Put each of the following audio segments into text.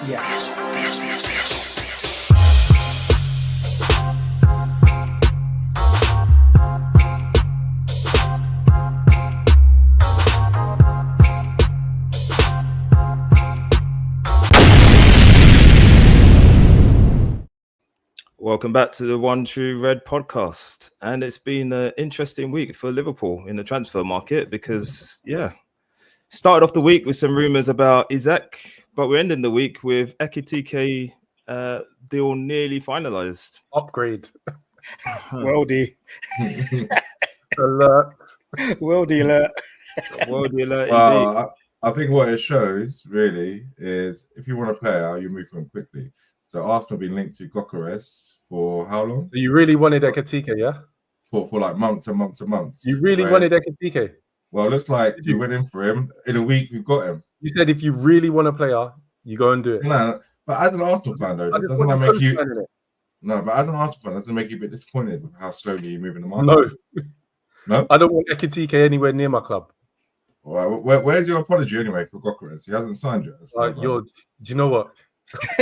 Welcome back to the One True Red podcast. And it's been an interesting week for Liverpool in the transfer market because, started off the week with some rumours about Isak, but we're ending the week with Ekitike deal nearly finalised. Upgrade. Worldy. Alert. Worldy alert. Worldy alert Well, indeed. I think what it shows really is if you want a player, you move them quickly. So Arsenal been linked to Gyokeres for how long? So you really wanted Ekitike, yeah? For like months and months and months. You really wanted Ekitike? Well, it looks like we went in for him. In a week, we've got him. You said if you really want a player, you go and do it. No, but as an Arsenal fan, though, doesn't that make you... No, but as an Arsenal fan, doesn't it make you a bit disappointed with how slowly you're moving the market? No? I don't want Ekitike anywhere near my club. Well, where's your apology anyway for Gyokeres? He hasn't signed yet. Do you know what?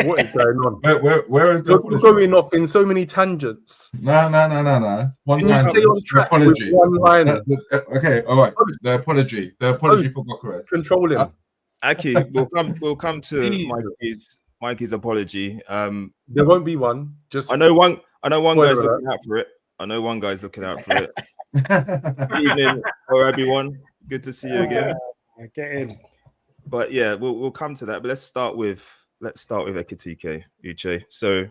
What is going on? Where is the You're going off in so many tangents. No. Can you stay on track apology. with one line? Okay, all right. The apology for Gyokeres. Control him. Aki, we'll come to Mikey's apology. There won't be one. Just I know one guy's looking out for it. I know one guy's looking out for it. Good evening, everyone. Good to see you again. Get in. But yeah, we'll come to that. But let's start with Ekitike, Uche. So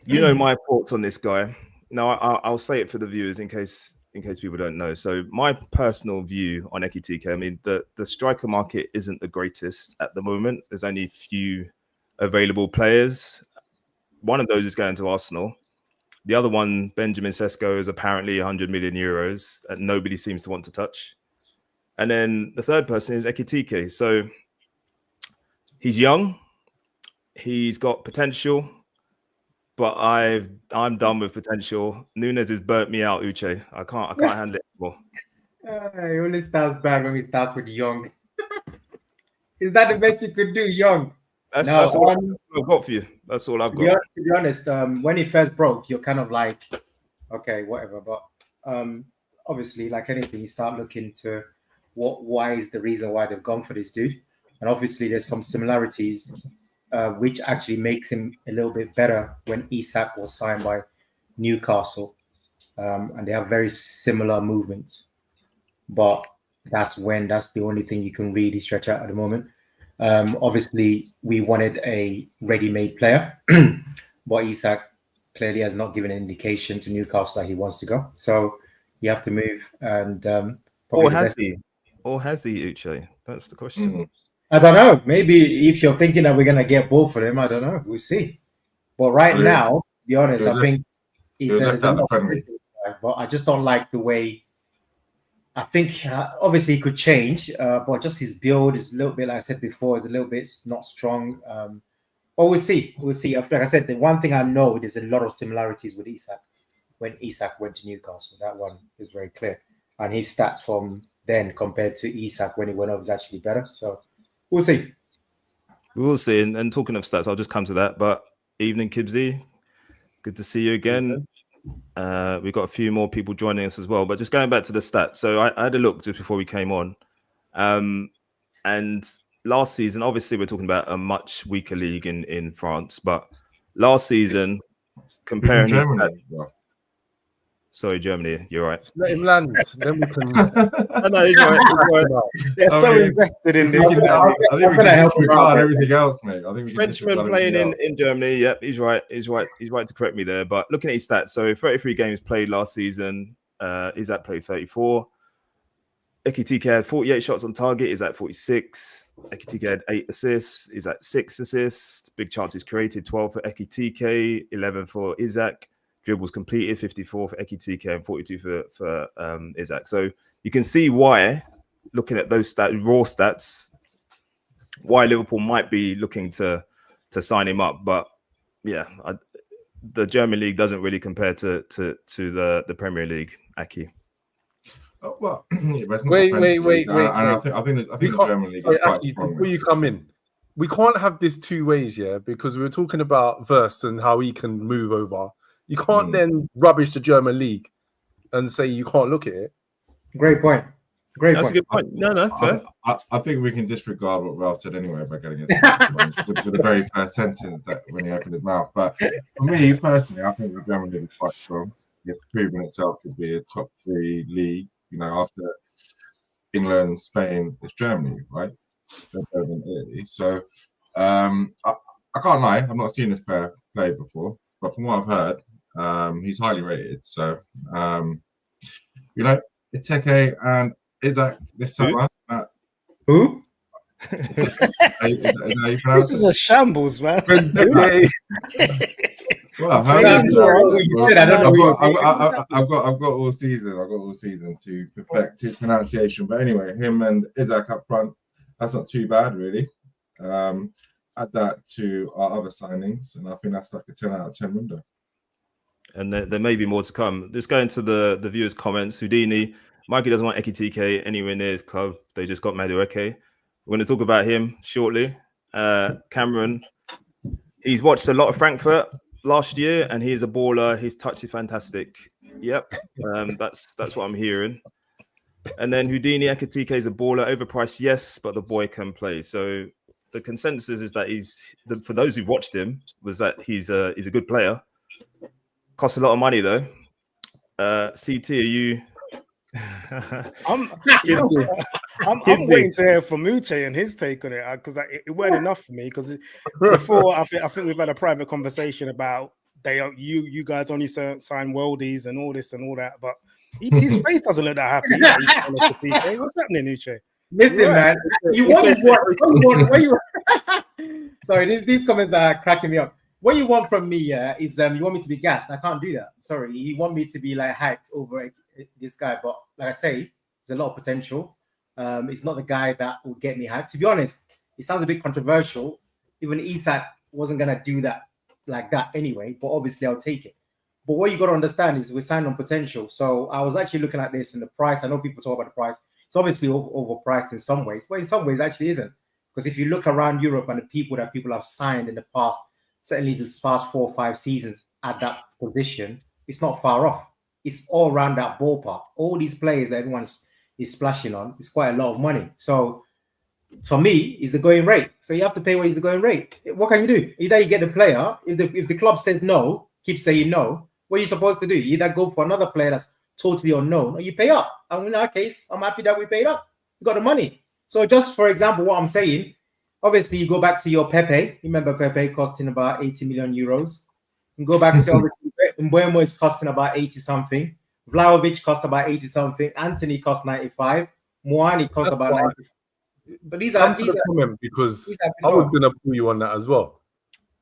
you know my thoughts on this guy. Now I'll say it for the viewers in case people don't know. So my personal view on Ekitike, I mean the striker market isn't the greatest at the moment. There's only a few available players. One of those is going to Arsenal. The other one, Benjamin Sesko, is apparently 100 million euros and nobody seems to want to touch. And then the third person is Ekitike. So he's young, he's got potential, but I'm done with potential. Nunes has burnt me out, Uche. I can't handle it anymore. He only starts bad when he starts with young. Is that the best you could do, young? That's all I've got for you. That's all I've got. To be honest, when he first broke, you're kind of like, okay, whatever. But obviously, like anything, you start looking to why is the reason why they've gone for this dude. And obviously, there's some similarities, which actually makes him a little bit better when Isak was signed by Newcastle. And they have very similar movements. But that's the only thing you can really stretch out at the moment. Obviously, we wanted a ready-made player, but Isak clearly has not given an indication to Newcastle that he wants to go. So you have to move. And Or has he, Uche? That's the question. I don't know. Maybe if you're thinking that we're going to get both of them, I don't know. We'll see. But right now, to be honest, I think he's but I just don't like the way. I think obviously he could change, but just his build is a little bit, like I said before, is a little bit not strong. But we'll see. We'll see. Like I said, the one thing I know, there's a lot of similarities with Isak. When Isak went to Newcastle, that one is very clear. And his stats from then compared to Isak when he went over is actually better. So we'll see. We will see. And talking of stats, I'll just come to that. But evening, Kibsy. Good to see you again. We've got a few more people joining us as well. But just going back to the stats. So I had a look just before we came on. And last season, obviously, we're talking about a much weaker league in France. But last season, comparing... Germany. Sorry, Germany. You're right. Just let him land. Then we can. No, he's right. They're so invested in this. I think we can disregard everything else, mate. I think we Frenchman playing in Germany. Yep, he's right. He's right to correct me there. But looking at his stats, so 33 games played last season. Isak played 34. Ekitike had 48 shots on target. Is at 46. Ekitike had 8 assists. Is at 6 assists. Big chances created, 12 for Ekitike, 11 for Isak. Dribbles completed, 54 for Ekitike and 42 for Isak. So you can see why, looking at those raw stats, why Liverpool might be looking to sign him up. But yeah, the German league doesn't really compare to the Premier League, Aki. Oh, well, yeah, wait. I think the German league is quite strong. Before you come in, we can't have this two ways, yeah, because we were talking about Verse and how he can move over. You can't then rubbish the German league and say you can't look at it. Great point. That's a good point. No, fair. I think we can disregard what Ralph said anyway by getting his with the very first sentence that when he opened his mouth. But for me personally, I think the German league is quite strong. It's proven itself to be a top 3 league. You know, after England, Spain, it's Germany, right? They're better than Italy. So I can't lie, I've not seen this player play before, but from what I've heard, he's highly rated. So you know, Ekitike and Isak this summer. Who? Is that how you pronounce This is a shambles, man. Well, I've got all season. I've got all season to perfect his pronunciation. But anyway, him and Isak up front, that's not too bad, really. Add that to our other signings, and I think that's like a 10 out of 10 window. And there may be more to come. Just going to the viewers' comments. Houdini, Mikey doesn't want Ekitike anywhere near his club. They just got Madueke. We're going to talk about him shortly. Cameron, he's watched a lot of Frankfurt last year, and he is a baller. His touch is fantastic. Yep, that's what I'm hearing. And then Houdini, Ekitike is a baller, overpriced, yes, but the boy can play. So the consensus is that for those who've watched him, was that he's a good player. Costs a lot of money though. CT, are you? I'm waiting to hear from Uche and his take on it because it weren't enough for me. Because before, I think we've had a private conversation about you guys only sign worldies and all this and all that, but his face doesn't look that happy. What's happening, Uche? Listen, man, you want what you sorry, these comments are cracking me up. What you want from me is you want me to be gassed. I can't do that. Sorry, you want me to be like hyped over this guy, but like I say, there's a lot of potential. It's not the guy that will get me hyped. To be honest, it sounds a bit controversial. Even Isak wasn't gonna do that like that anyway, but obviously I'll take it. But what you got to understand is we're signed on potential. So I was actually looking at this and the price. I know people talk about the price. It's obviously overpriced in some ways, but in some ways it actually isn't. Because if you look around Europe and the people have signed in the past, certainly the past 4 or 5 seasons at that position, it's not far off. It's all around that ballpark. All these players that everyone is splashing on, it's quite a lot of money. So for me, it's the going rate. So you have to pay what is the going rate. What can you do? Either you get the player, if the club says no, keep saying no, what are you supposed to do? You either go for another player that's totally unknown, or you pay up. And in our case, I'm happy that we paid up. We got the money. So just for example, what I'm saying, obviously you go back to your Pepe. Remember Pepe costing about 80 million euros. And go back to obviously Mbeumo is costing about 80 something. Vlahovic cost about 80 something. Anthony cost 95. Moani cost about 95. But these are comment because I was going to pull you on that as well.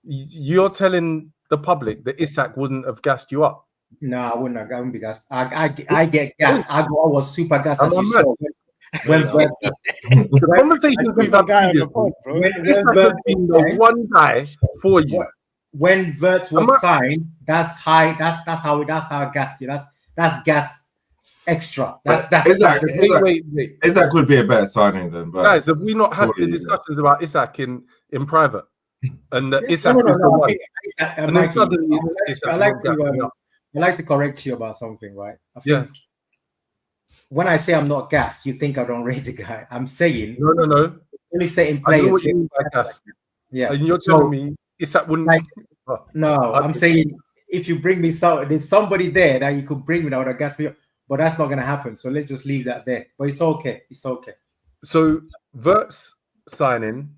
You're telling the public that Isak wouldn't have gassed you up. No, I wouldn't be gassed. I get gassed. I was super gassed as you saw. The conversations we've had previously, Isak has been the one guy for you. When Vert was signed, that's high. That's how gas you. That's gas extra. That's wait. Isak could be a better signing than Vert. Guys, have we not had the discussions about Isak in private? And Isak is the one. I like to correct you about something, right? I think when I say I'm not gassed, you think I don't rate the guy. I'm saying no. Only certain players. I know what you mean by gassed. Yeah, and you're telling me Isak wouldn't. No, I'm saying if you bring me there's somebody there that you could bring me that would have gassed me up, but that's not going to happen. So let's just leave that there. But it's okay. It's okay. So Vert's signing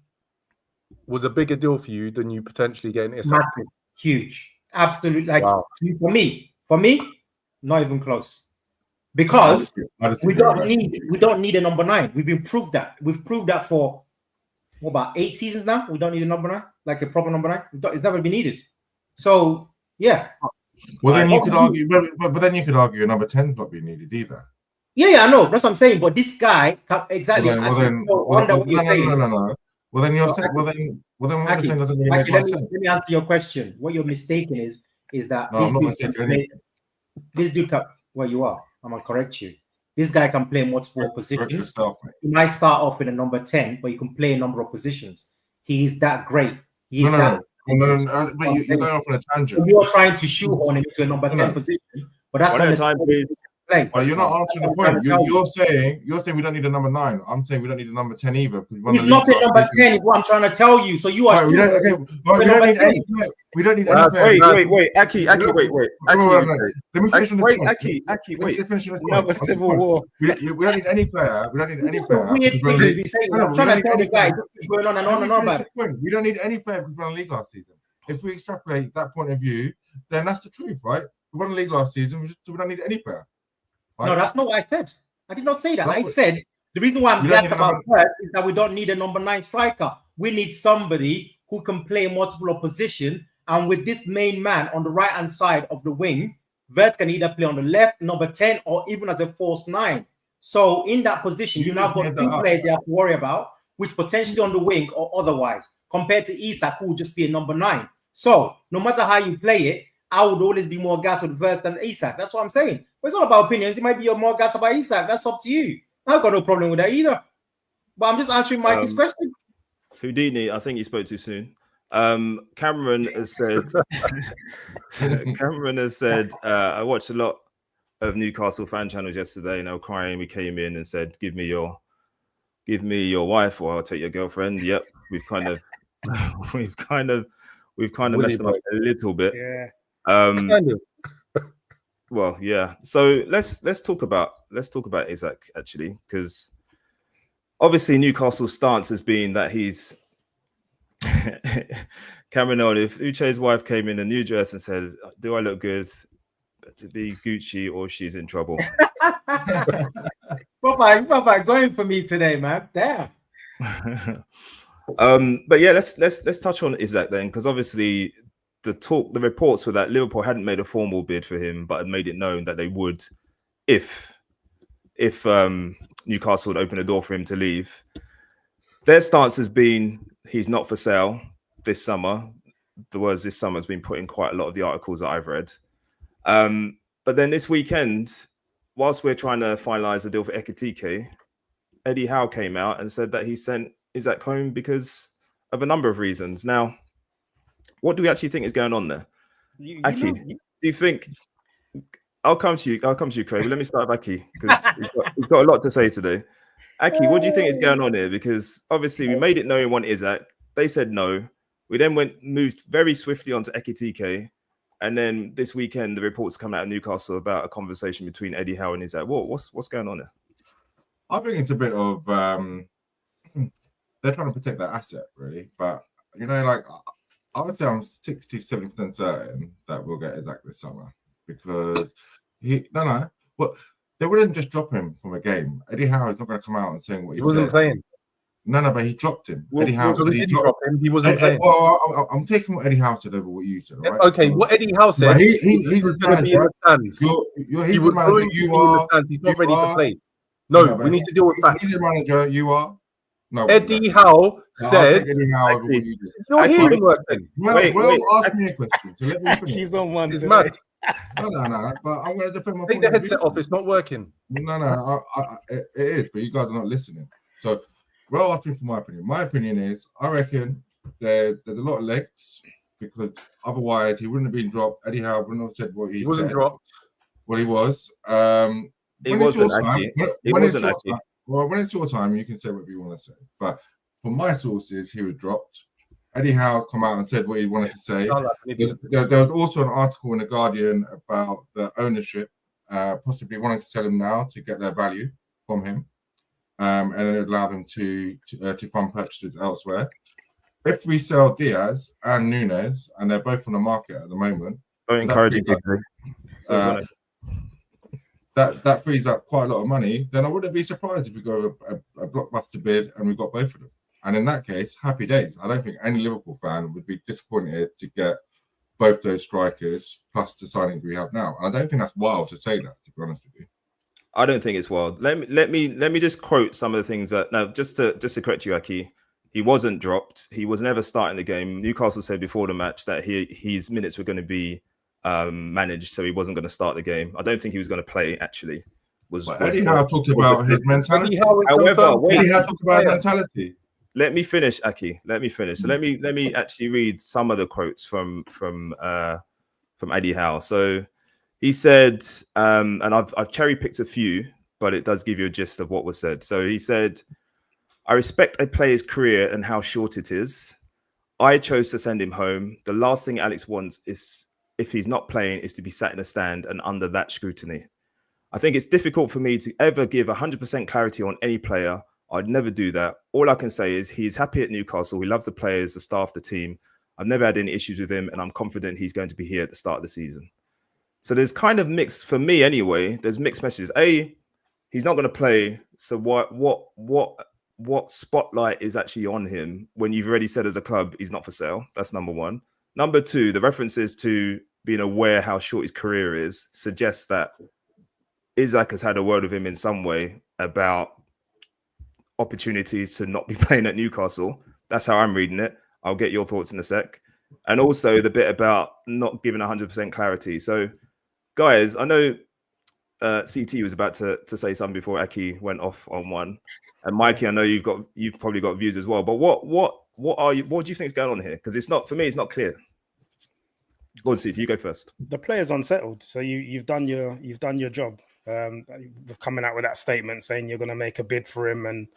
was a bigger deal for you than you potentially getting Isak. Massive, huge, absolutely. Like for me, not even close. Because we don't need a number 9. We've proved that. We've proved that for what, about 8 seasons now. We don't need a number 9, like a proper number 9. It's never been needed. So yeah. Well, then you could argue, but then you could argue a number 10's not being needed either. Yeah, I know. That's what I'm saying. But this guy exactly. No. Well, then you're saying. Well, then what you're saying doesn't really make sense. Let me answer your question. What you're mistaken is that I'm not mistaken. This dude can, well, you are. I'm gonna correct you. This guy can play multiple positions. He might start off with a number 10, but he can play a number of positions. he's that great. He's No, that. but you're going off on a tangent. You're trying to shoehorn him into a number 10 position, but that's not necessarily play. Well, you're not answering the point. You're saying we don't need a number 9. I'm saying we don't need a number 10 either. He's not a number 10, is what I'm trying to tell you. So you are. We don't need any. We don't need any. Wait, Aki, wait. Let me finish on this point. Aki, wait. Another civil war. We don't need any player. We don't need any player. I'm trying to tell the guy, just keep going on and on and on about it. We don't need any player because we won the league last season. If we extrapolate that point of view, then that's the truth, right? We won the league last season. We don't need any player. Right? No, that's not what I said. I did not say that. I said the reason why I'm glad about that is that we don't need a number 9 striker. We need somebody who can play multiple positions. And with this main man on the right-hand side of the wing, Vert can either play on the left, number 10, or even as a false 9. So in that position, you now got 2 players you have to worry about, which potentially on the wing or otherwise, compared to Isak, who will just be a number 9. So no matter how you play it, I would always be more gassed with Verst than Isak. That's what I'm saying. But it's not about opinions. It might be more gassed about Isak. That's up to you. I've got no problem with that either. But I'm just answering Mikey's question. Houdini, I think you spoke too soon. Cameron has said. I watched a lot of Newcastle fan channels yesterday, and they were crying. We came in and said, "Give me your wife, or I'll take your girlfriend." Yep, we've kind of messed them up a little bit. Yeah. Well, yeah. So let's talk about Isak actually, because obviously Newcastle's stance has been that he's Cameron. If Uche's wife came in a new dress and said, "Do I look good to be Gucci, or she's in trouble?" Papa, going for me today, man. Damn. But yeah, let's touch on Isak then, because obviously the reports were that Liverpool hadn't made a formal bid for him, but had made it known that they would if Newcastle would open a door for him to leave. Their stance has been he's not for sale this summer. The words "this summer" has been put in quite a lot of the articles that I've read. But then this weekend, whilst we're trying to finalise a deal for Ekitike, Eddie Howe came out and said that he sent Isak home because of a number of reasons. Now, what do we actually think is going on there? Aki, do you think? I'll come to you, Craig. But let me start with Aki, because he's got a lot to say today. Aki, what do you think is going on here? Because obviously we made it known we want Isak. They said no. We then moved very swiftly onto Ekitike. And then this weekend, the reports come out of Newcastle about a conversation between Eddie Howe and Isak. What's going on there? I think it's a bit of they're trying to protect their asset, really. But I would say I'm 60-70% certain that we'll get Isak this summer, because they wouldn't just drop him from a game. Eddie Howe is not going to come out and saying what he wasn't playing. No, but he dropped him. Eddie Howe said he dropped him. He wasn't playing. Well, I'm taking what Eddie Howe said over what you said. Right? Okay, what Eddie Howe said. He's going to be in the stands. He's the manager. You are. He's not ready to play. No, we need to deal with facts. He's the manager. You are. No. Eddie Howe said. Your hearing working. Well, ask me a question. So let me finish. He's on one. It's mad. No. But I'm going to defend my Take the headset off. It's not working. No. It is, but you guys are not listening. So. Well, asking for my opinion. My opinion is, I reckon there's a lot of legs, because otherwise he wouldn't have been dropped. Eddie Howe wouldn't have said what he wasn't said. Dropped. Well, he was. He wasn't actually. Well, when it's your time, you can say whatever you want to say. But from my sources, he was dropped. Eddie Howe come out and said what he wanted to say. There was also an article in The Guardian about the ownership possibly wanting to sell him now to get their value from him. And it allow them to fund purchases elsewhere. If we sell Diaz and Nunes, and they're both on the market at the moment, don't encourage it. That frees up quite a lot of money. Then I wouldn't be surprised if we go a blockbuster bid and we got both of them. And in that case, happy days. I don't think any Liverpool fan would be disappointed to get both those strikers plus the signings we have now. And I don't think that's wild to say that, to be honest with you. I don't think it's wild. Let me just quote some of the things that now just to correct you, Aki. He wasn't dropped. He was never starting the game. Newcastle said before the match that his minutes were going to be managed, so he wasn't going to start the game. I don't think he was going to play. Actually, Eddie Howe talked about his mentality. However, Eddie Howe talked about mentality. let me finish, Aki. Let me finish. So let me actually read some of the quotes from Eddie Howe. So he said, and I've cherry picked a few, but it does give you a gist of what was said. So he said, "I respect a player's career and how short it is. I chose to send him home. The last thing Alex wants is, if he's not playing, is to be sat in a stand and under that scrutiny. I think it's difficult for me to ever give 100% clarity on any player. I'd never do that. All I can say is he's happy at Newcastle. We love the players, the staff, the team. I've never had any issues with him, and I'm confident he's going to be here at the start of the season." So there's kind of mixed, for me anyway, there's mixed messages. A, he's not going to play. So what spotlight is actually on him when you've already said as a club he's not for sale? That's number one. Number two, the references to being aware how short his career is suggests that Isak has had a word with him in some way about opportunities to not be playing at Newcastle. That's how I'm reading it. I'll get your thoughts in a sec. And also the bit about not giving 100% clarity. So, guys, I know CT was about to say something before Aki went off on one, and Mikey, I know you've probably got views as well. But what do you think is going on here? Because it's not, for me, it's not clear. Go on, CT, you go first. The player's unsettled, so you've done your job. Coming out with that statement saying you're going to make a bid for him and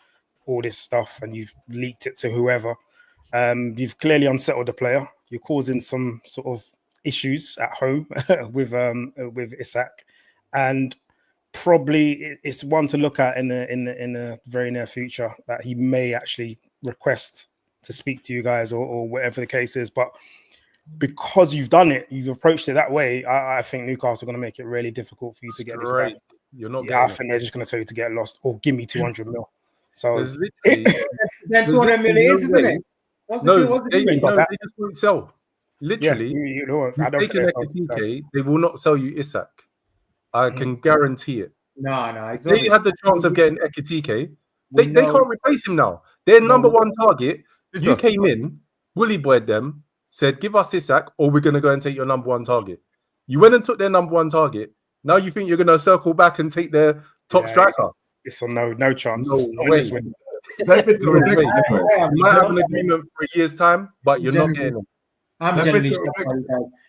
all this stuff, and you've leaked it to whoever. You've clearly unsettled the player. You're causing some sort of issues at home with Isak, and probably it's one to look at in the very near future, that he may actually request to speak to you guys or whatever the case is. But because you've done it, you've approached it that way, I think Newcastle are going to make it really difficult for you to get this guy. You're not. I think they're just going to tell you to get lost or give me 200 mil. So then 200 million is, isn't it? They just won't sell. Literally, I don't think they will not sell you Isak. I can guarantee it. No. They had the chance of getting Ekitike. They can't replace him now. Their number one target. You came in, Willy boyed them, said, "Give us Isak, or we're going to go and take your number one target." You went and took their number one target. Now you think you're going to circle back and take their top striker? It's a no chance. No way. You might have an agreement for a year's time, but you're not getting them. I'm generally shocked.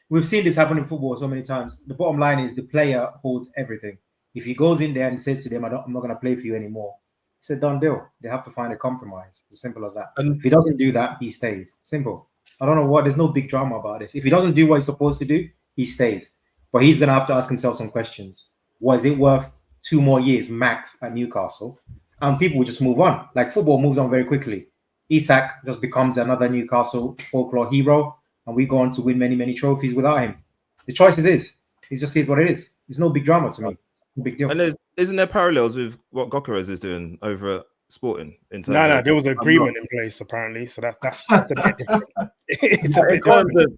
We've seen this happen in football so many times. The bottom line is the player holds everything. If he goes in there and says to them, I'm not going to play for you anymore, it's a done deal. They have to find a compromise. As simple as that. And if he doesn't do that, he stays. Simple. I don't know what. There's no big drama about this. If he doesn't do what he's supposed to do, he stays. But he's going to have to ask himself some questions. Was it worth 2 more years max at Newcastle? And people will just move on. Like football moves on very quickly. Isak just becomes another Newcastle folklore hero, and we go on to win many, many trophies without him. The choice is his. He just sees what it is. There's no big drama to me. No big deal. And isn't there parallels with what Gyokeres is doing over at Sporting? No, there was an agreement in place apparently. So that's a bit different. It's a bit different.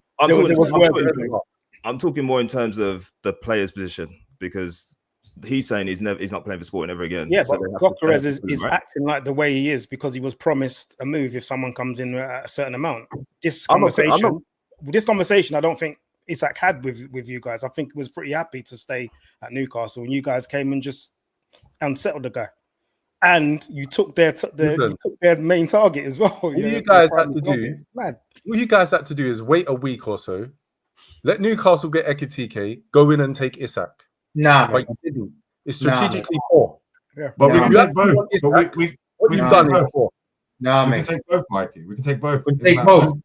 I'm talking more in terms of the player's position, because he's saying he's not playing for Sporting ever again. Yeah, so but Gyokeres is acting like the way he is because he was promised a move if someone comes in at a certain amount. This conversation, I don't think Isak had with you guys. I think he was pretty happy to stay at Newcastle, and you guys came and just unsettled the guy. And you took their main target as well. What you guys had to do is wait a week or so, let Newcastle get Ekitike, go in and take Isak. But you didn't. It's strategically poor. Yeah, but we can take both. What you've done before. We can take both, Mikey. We can take both.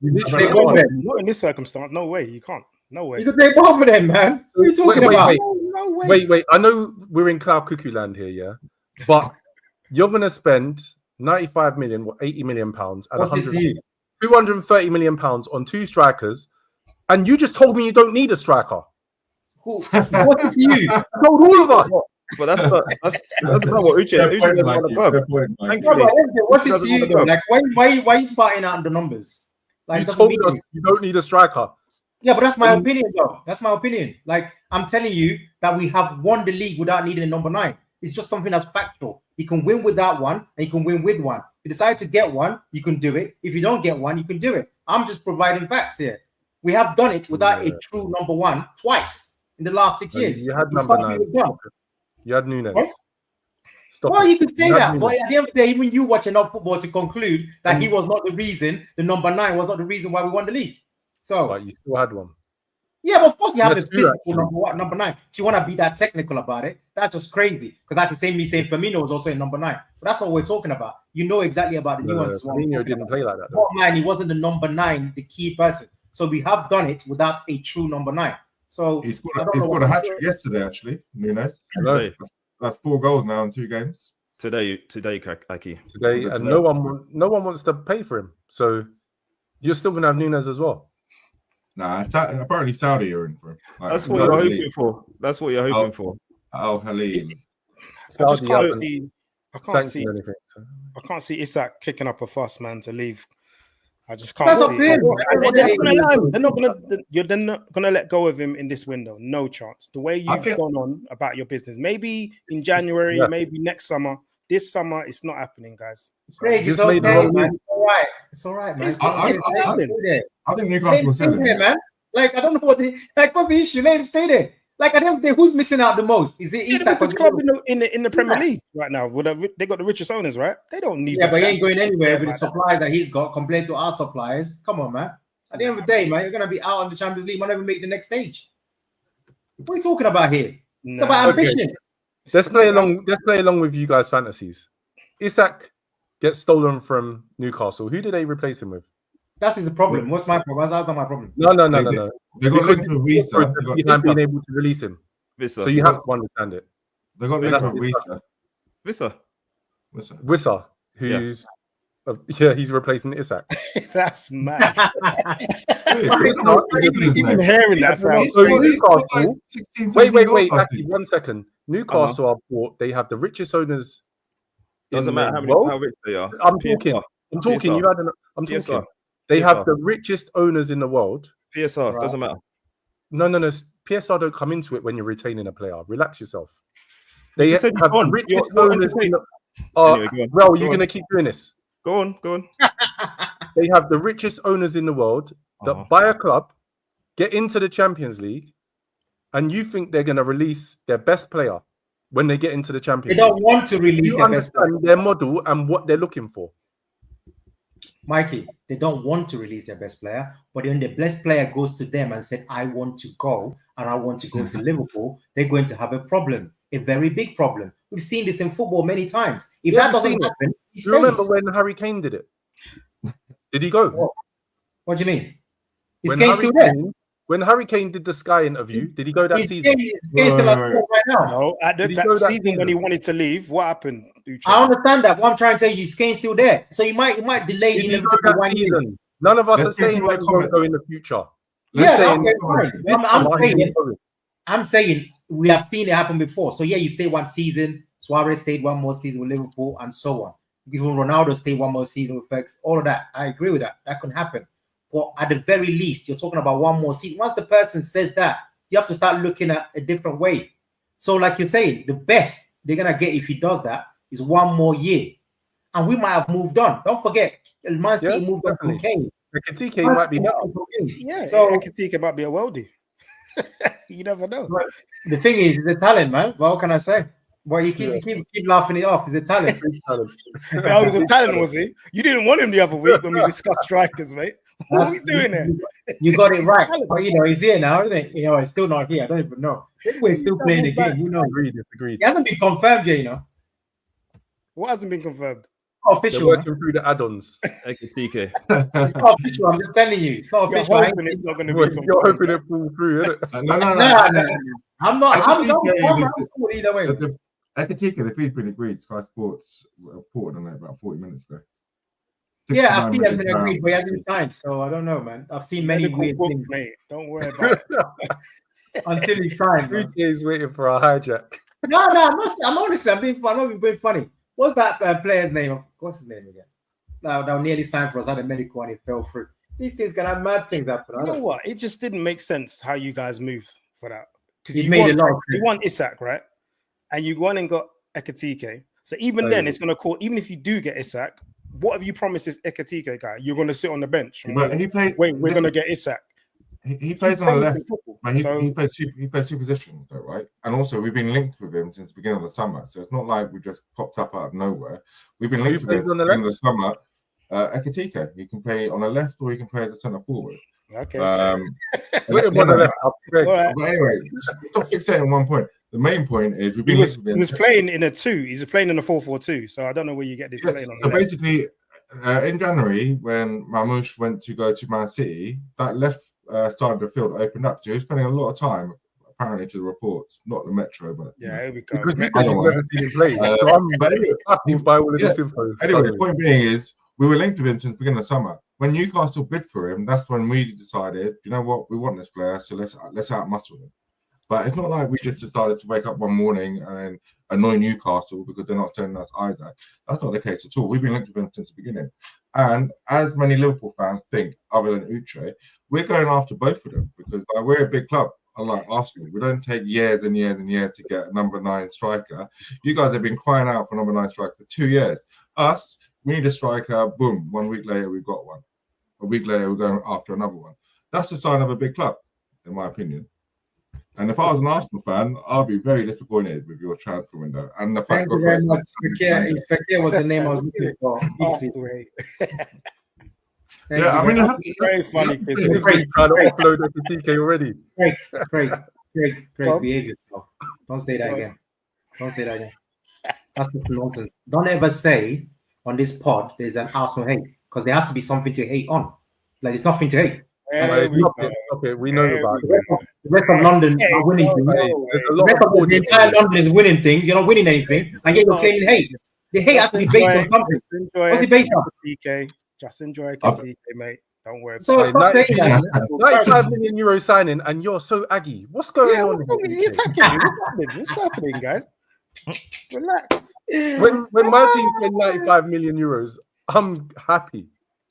Not in this circumstance. No way. You can't. No way. You can take both of them, man. What are you talking about? No way. Wait. I know we're in cloud cuckoo land here, yeah? But you're going to spend 95 million or 80 million pounds and 230 million pounds on 2 strikers, and you just told me you don't need a striker. What's it to you? I told all of us. But that's not what Uche doesn't want to club. What's it to you though? Like, why are you spotting out the numbers? Like, you told us you don't need a striker. Yeah, but that's my opinion, though. That's my opinion. Like, I'm telling you that we have won the league without needing a number 9. It's just something that's factual. You can win without one, and you can win with one. If you decide to get one, you can do it. If you don't get one, you can do it. I'm just providing facts here. We have done it without a true number 1 twice in the last 6 years. You had number 9. You had Nunes. Well, you can say that, but at the end of the day, even you watch enough football to conclude that he was not the reason, the number 9 was not the reason why we won the league. So, but you still had one. Yeah, but of course you have Yes, the physical number 9. If you want to be that technical about it, that's just crazy. Because that's the same me saying Firmino was also in number 9. But that's not what we're talking about. You know exactly about the nuances. Firmino didn't play like that. Bottom line, he wasn't the number 9, the key person. So we have done it without a true number 9. So he scored a hat-trick yesterday, actually, Nunes. That's 4 goals now in 2 games. Today, Aki. Today, and no one wants to pay for him. So you're still gonna have Nunes as well. Nah, apparently Saudi are in for him. That's what you're hoping for. That's what you're hoping for. Al Halil. I just can't see. Anything. I can't see Isak kicking up a fuss, man, to leave. I just can't see. They're not gonna let go of him in this window. No chance. The way you've gone on about your business, maybe in January, maybe next summer. This summer, it's not happening, guys. Craig, it's okay, man. It's all right, man. I think Newcastle will sell him, man. Like, I don't know what's the issue. Let him stay there. Like, I don't think who's missing out the most. Is it Isak? This club in the Premier League right now. They got the richest owners, right? They don't need. Yeah, but he ain't going anywhere with the supplies that he's got compared to our suppliers. Come on, man. At the end of the day, man, you're gonna be out on the Champions League. Might never make the next stage. What are we talking about here? It's about ambition. Okay. Let's play along with you guys' fantasies. Isak gets stolen from Newcastle. Who do they replace him with? That's his problem. What's my problem? That's not my problem. No. They got rid of Wisa. You haven't been able to release him. So you have to understand it. They got rid of Wisa. Wisa, who's he's replacing Isak. That's mad. Even hearing that sound. Wait, actually, 1 second. Newcastle are bought. They have the richest owners. Doesn't matter how rich they are. I'm talking. I'm talking. They have the richest owners in the world. PSR doesn't matter. No. PSR don't come into it when you're retaining a player. Relax yourself. They have the richest owners in the. Anyway, well, you're gonna keep doing this. Go on. They have the richest owners in the world that buy a club, get into the Champions League, and you think they're going to release their best player when they get into the Champions League. They don't want to release their best player. Their model and what they're looking for. Mikey, they don't want to release their best player, but when the best player goes to them and said, I want to go and I want to go to Liverpool, they're going to have a problem, a very big problem. We've seen this in football many times. If that doesn't happen, he stays. You remember when Harry Kane did it? Did he go? What do you mean? Is Kane still there? When Harry Kane did the Sky interview, did he go that season? He's still right now. No, at that season when he wanted to leave, what happened? I understand that. What I'm trying to say is Kane's still there. So he might delay the inevitable 1 year. None of us are saying that he won't go in the future. I'm saying we have seen it happen before. So yeah, you stay 1 season. Suarez stayed 1 more season with Liverpool and so on. Even Ronaldo stayed 1 more season with Ferguson. All of that. I agree with that. That can happen. But at the very least, you're talking about 1 more season. Once the person says that, you have to start looking at a different way. So like you're saying, the best they're going to get if he does that is 1 more year. And we might have moved on. Don't forget, Man City moved on from Kane. Ekitike might be now. Yeah, so Ekitike might be a worldie. You never know. But the thing is, he's a talent, man. What can I say? Well, you keep laughing it off. He's a talent. How was a talent, was he? You didn't want him the other week when we discussed strikers, mate. What are we doing there? You got it right. But he's here now, isn't he? He's still not here. I don't even know. We're still playing the game. Agreed. He hasn't been confirmed yet, What hasn't been confirmed? Not official. They're working through the add-ons. Ekitike. It's not official. I'm just telling you. It's not official. It's not going to be confirmed. You're hoping it pulls through, isn't it? No. I'm not. I'm either way. Ekitike, the fee's been agreed. Sky Sports reported on it about 40 minutes ago. Yeah, I think has been agreed, but he hasn't signed. So I don't know, man. I've seen many weird things. Mate. Don't worry about it. Until he signed. He's waiting for a hijack. No, I'm honestly, I'm not being funny. What's that player's name? What's his name again? That nearly signed for us, had a medical and he fell through. These things can have mad things happen. You know what? It just didn't make sense how you guys moved for that. Because you made a lot. You want Isak, right? And you went and got Ekitike. So even then, it's going to call. Even if you do get Isak, what have you promised this Ekitike guy? You're going to sit on the bench. But he played. Wait, we're going to get Isak. He plays on the left. But So he plays two positions, though, right? And also, we've been linked with him since the beginning of the summer. So it's not like we just popped up out of nowhere. We've been linked with him since the beginning of the summer. Ekitike, he can play on the left or he can play as a centre forward. okay. Put him on the left. All right. But anyway, stop fixating one point. The main point is we've been He was playing in a 2. He's playing in a 4-4-2. So I don't know where you get this playing on the so left. basically, in January, when Mamouche went to go to Man City, that left side of the field opened up. So he was spending a lot of time, apparently, to the reports, not the Metro, but Yeah, here we go. Because we Metro. never seen him play. So I'm baffled by all of this info. Anyway, Sorry. the point being is we were linked with him since the beginning of summer. When Newcastle bid for him, that's when we decided, you know what, we want this player, so let's outmuscle him. But it's not like we just decided to wake up one morning and annoy Newcastle because they're not telling us either. That's not the case at all. We've been linked with him since the beginning. And as many Liverpool fans think, other than Uche, we're going after both of them because we're a big club. Unlike Arsenal, we don't take years and years and years to get a number 9 striker. You guys have been crying out for number 9 striker for 2 years. Us, we need a striker. Boom! 1 week later, we've got one. A week later, we're going after another one. That's the sign of a big club, in my opinion. And if I was an Arsenal fan, I'd be very disappointed with your transfer window. And the fact Thank you very much. Fekir was the name I was looking for. Yeah, I mean, Very funny. He's trying to offload Ekitike already. Craig, behave yourself. Don't say that again. That's nonsense. Don't ever say on this pod there's an Arsenal hate because there has to be something to hate on. Like, there's nothing to hate. Stop it. We know about it. The rest of London are winning things. The entire London is winning things. You're not winning anything, and yet you're claiming hate. The hate has to be based on something. What's it based on? Just enjoy Ekitike, mate. Don't worry. So stop saying that. 95 million euro signing, and you're so aggy. What's going on? You're attacking. What's happening, guys? Relax. When my team spend 95 million euros, I'm happy.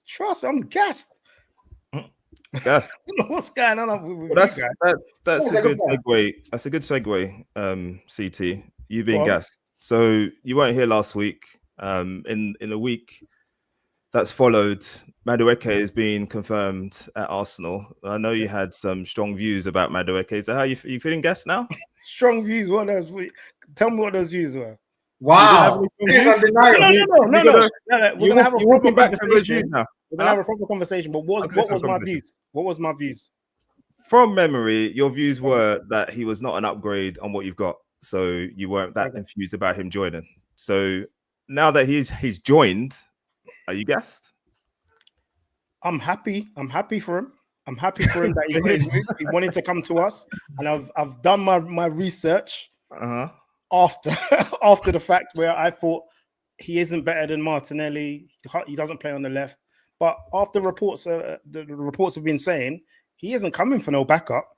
Trust, I'm gassed. Yes. I don't know what's going on with Well, you guys. that's a good segue. That's a good segue, CT. You being gassed. So you weren't here last week. In the week that's followed, Madueke is being confirmed at Arsenal. I know you had some strong views about Madueke. So how you feeling gassed now? Strong views. What else? Tell me what those views were. Wow. No. We're gonna have a proper conversation now. We're gonna have a proper conversation. But what was my views? What was my views? From memory, your views were that he was not an upgrade on what you've got, so you weren't that confused about him joining. So now that he's joined, are you gassed? I'm happy. I'm happy for him. I'm happy for him that he made his move. He wanted to come to us, and I've done my research after the fact where I thought he isn't better than Martinelli. He doesn't play on the left. But after reports, the reports have been saying he isn't coming for no backup.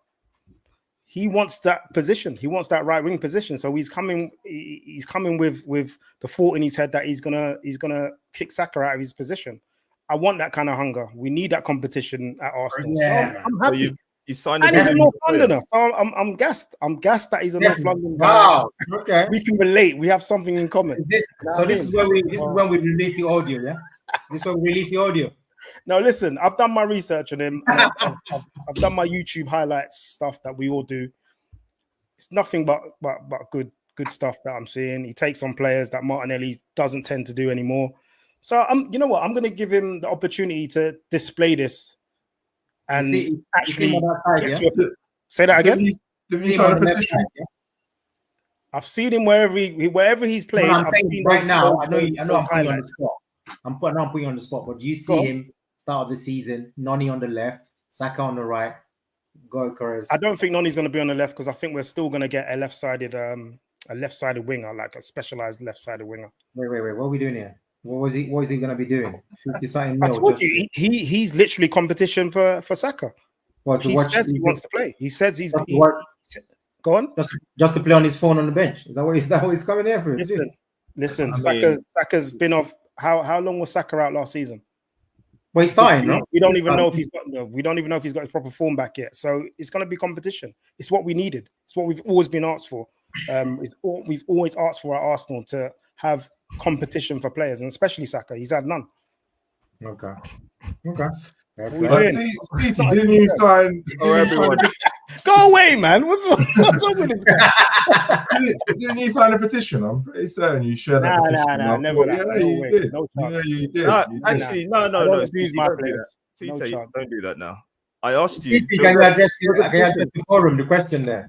He wants that position. He wants that right wing position. So he's coming. He's coming with the thought in his head that he's gonna kick Saka out of his position. I want that kind of hunger. We need that competition at Arsenal. Yeah. So I'm happy. So you signed And he's a North Londoner. So I'm gassed. I'm gassed that he's a North London guy. Wow. Okay. We can relate. We have something in common. This is when we release the audio. Yeah. This is when we release the audio. No, listen. I've done my research on him. And I've done my YouTube highlights stuff that we all do. It's nothing but good stuff that I'm seeing. He takes on players that Martinelli doesn't tend to do anymore. So you know what? I'm going to give him the opportunity to display this and actually say that again. I've seen him wherever he's played. I'm saying right now. I know I'm putting you on the spot. I'm putting you on the spot. But do you see him start of the season? Noni on the left, Saka on the right, Gyokeres. I don't think Noni's going to be on the left because I think we're still going to get a left-sided winger, like a specialized left-sided winger. Wait. What are we doing here? What is he going to be doing? I told you, he's literally competition for Saka. He says he wants to play. He says he's go on. Just to play on his phone on the bench. Is that what he's coming here for? Listen. Saka's been off. How long was Saka out last season? Well, he's starting, no? We don't even know if he's got his proper form back yet. So it's going to be competition. It's what we needed. It's what we've always been asked for. We've always asked for at Arsenal to have competition for players, and especially Saka. He's had none. Okay. What we But doing? see, didn't you sign? everyone. Go away, man. What's wrong with this guy? Didn't you sign a petition? I'm pretty certain you shared that petition. Nah, I never thought, that. yeah, No you way. did. No Yeah, chance. you did. No, You did. actually, no. I don't abuse my Don't do that. players. No chance. Don't do that now. I asked you. City, can you address the forum, the question there?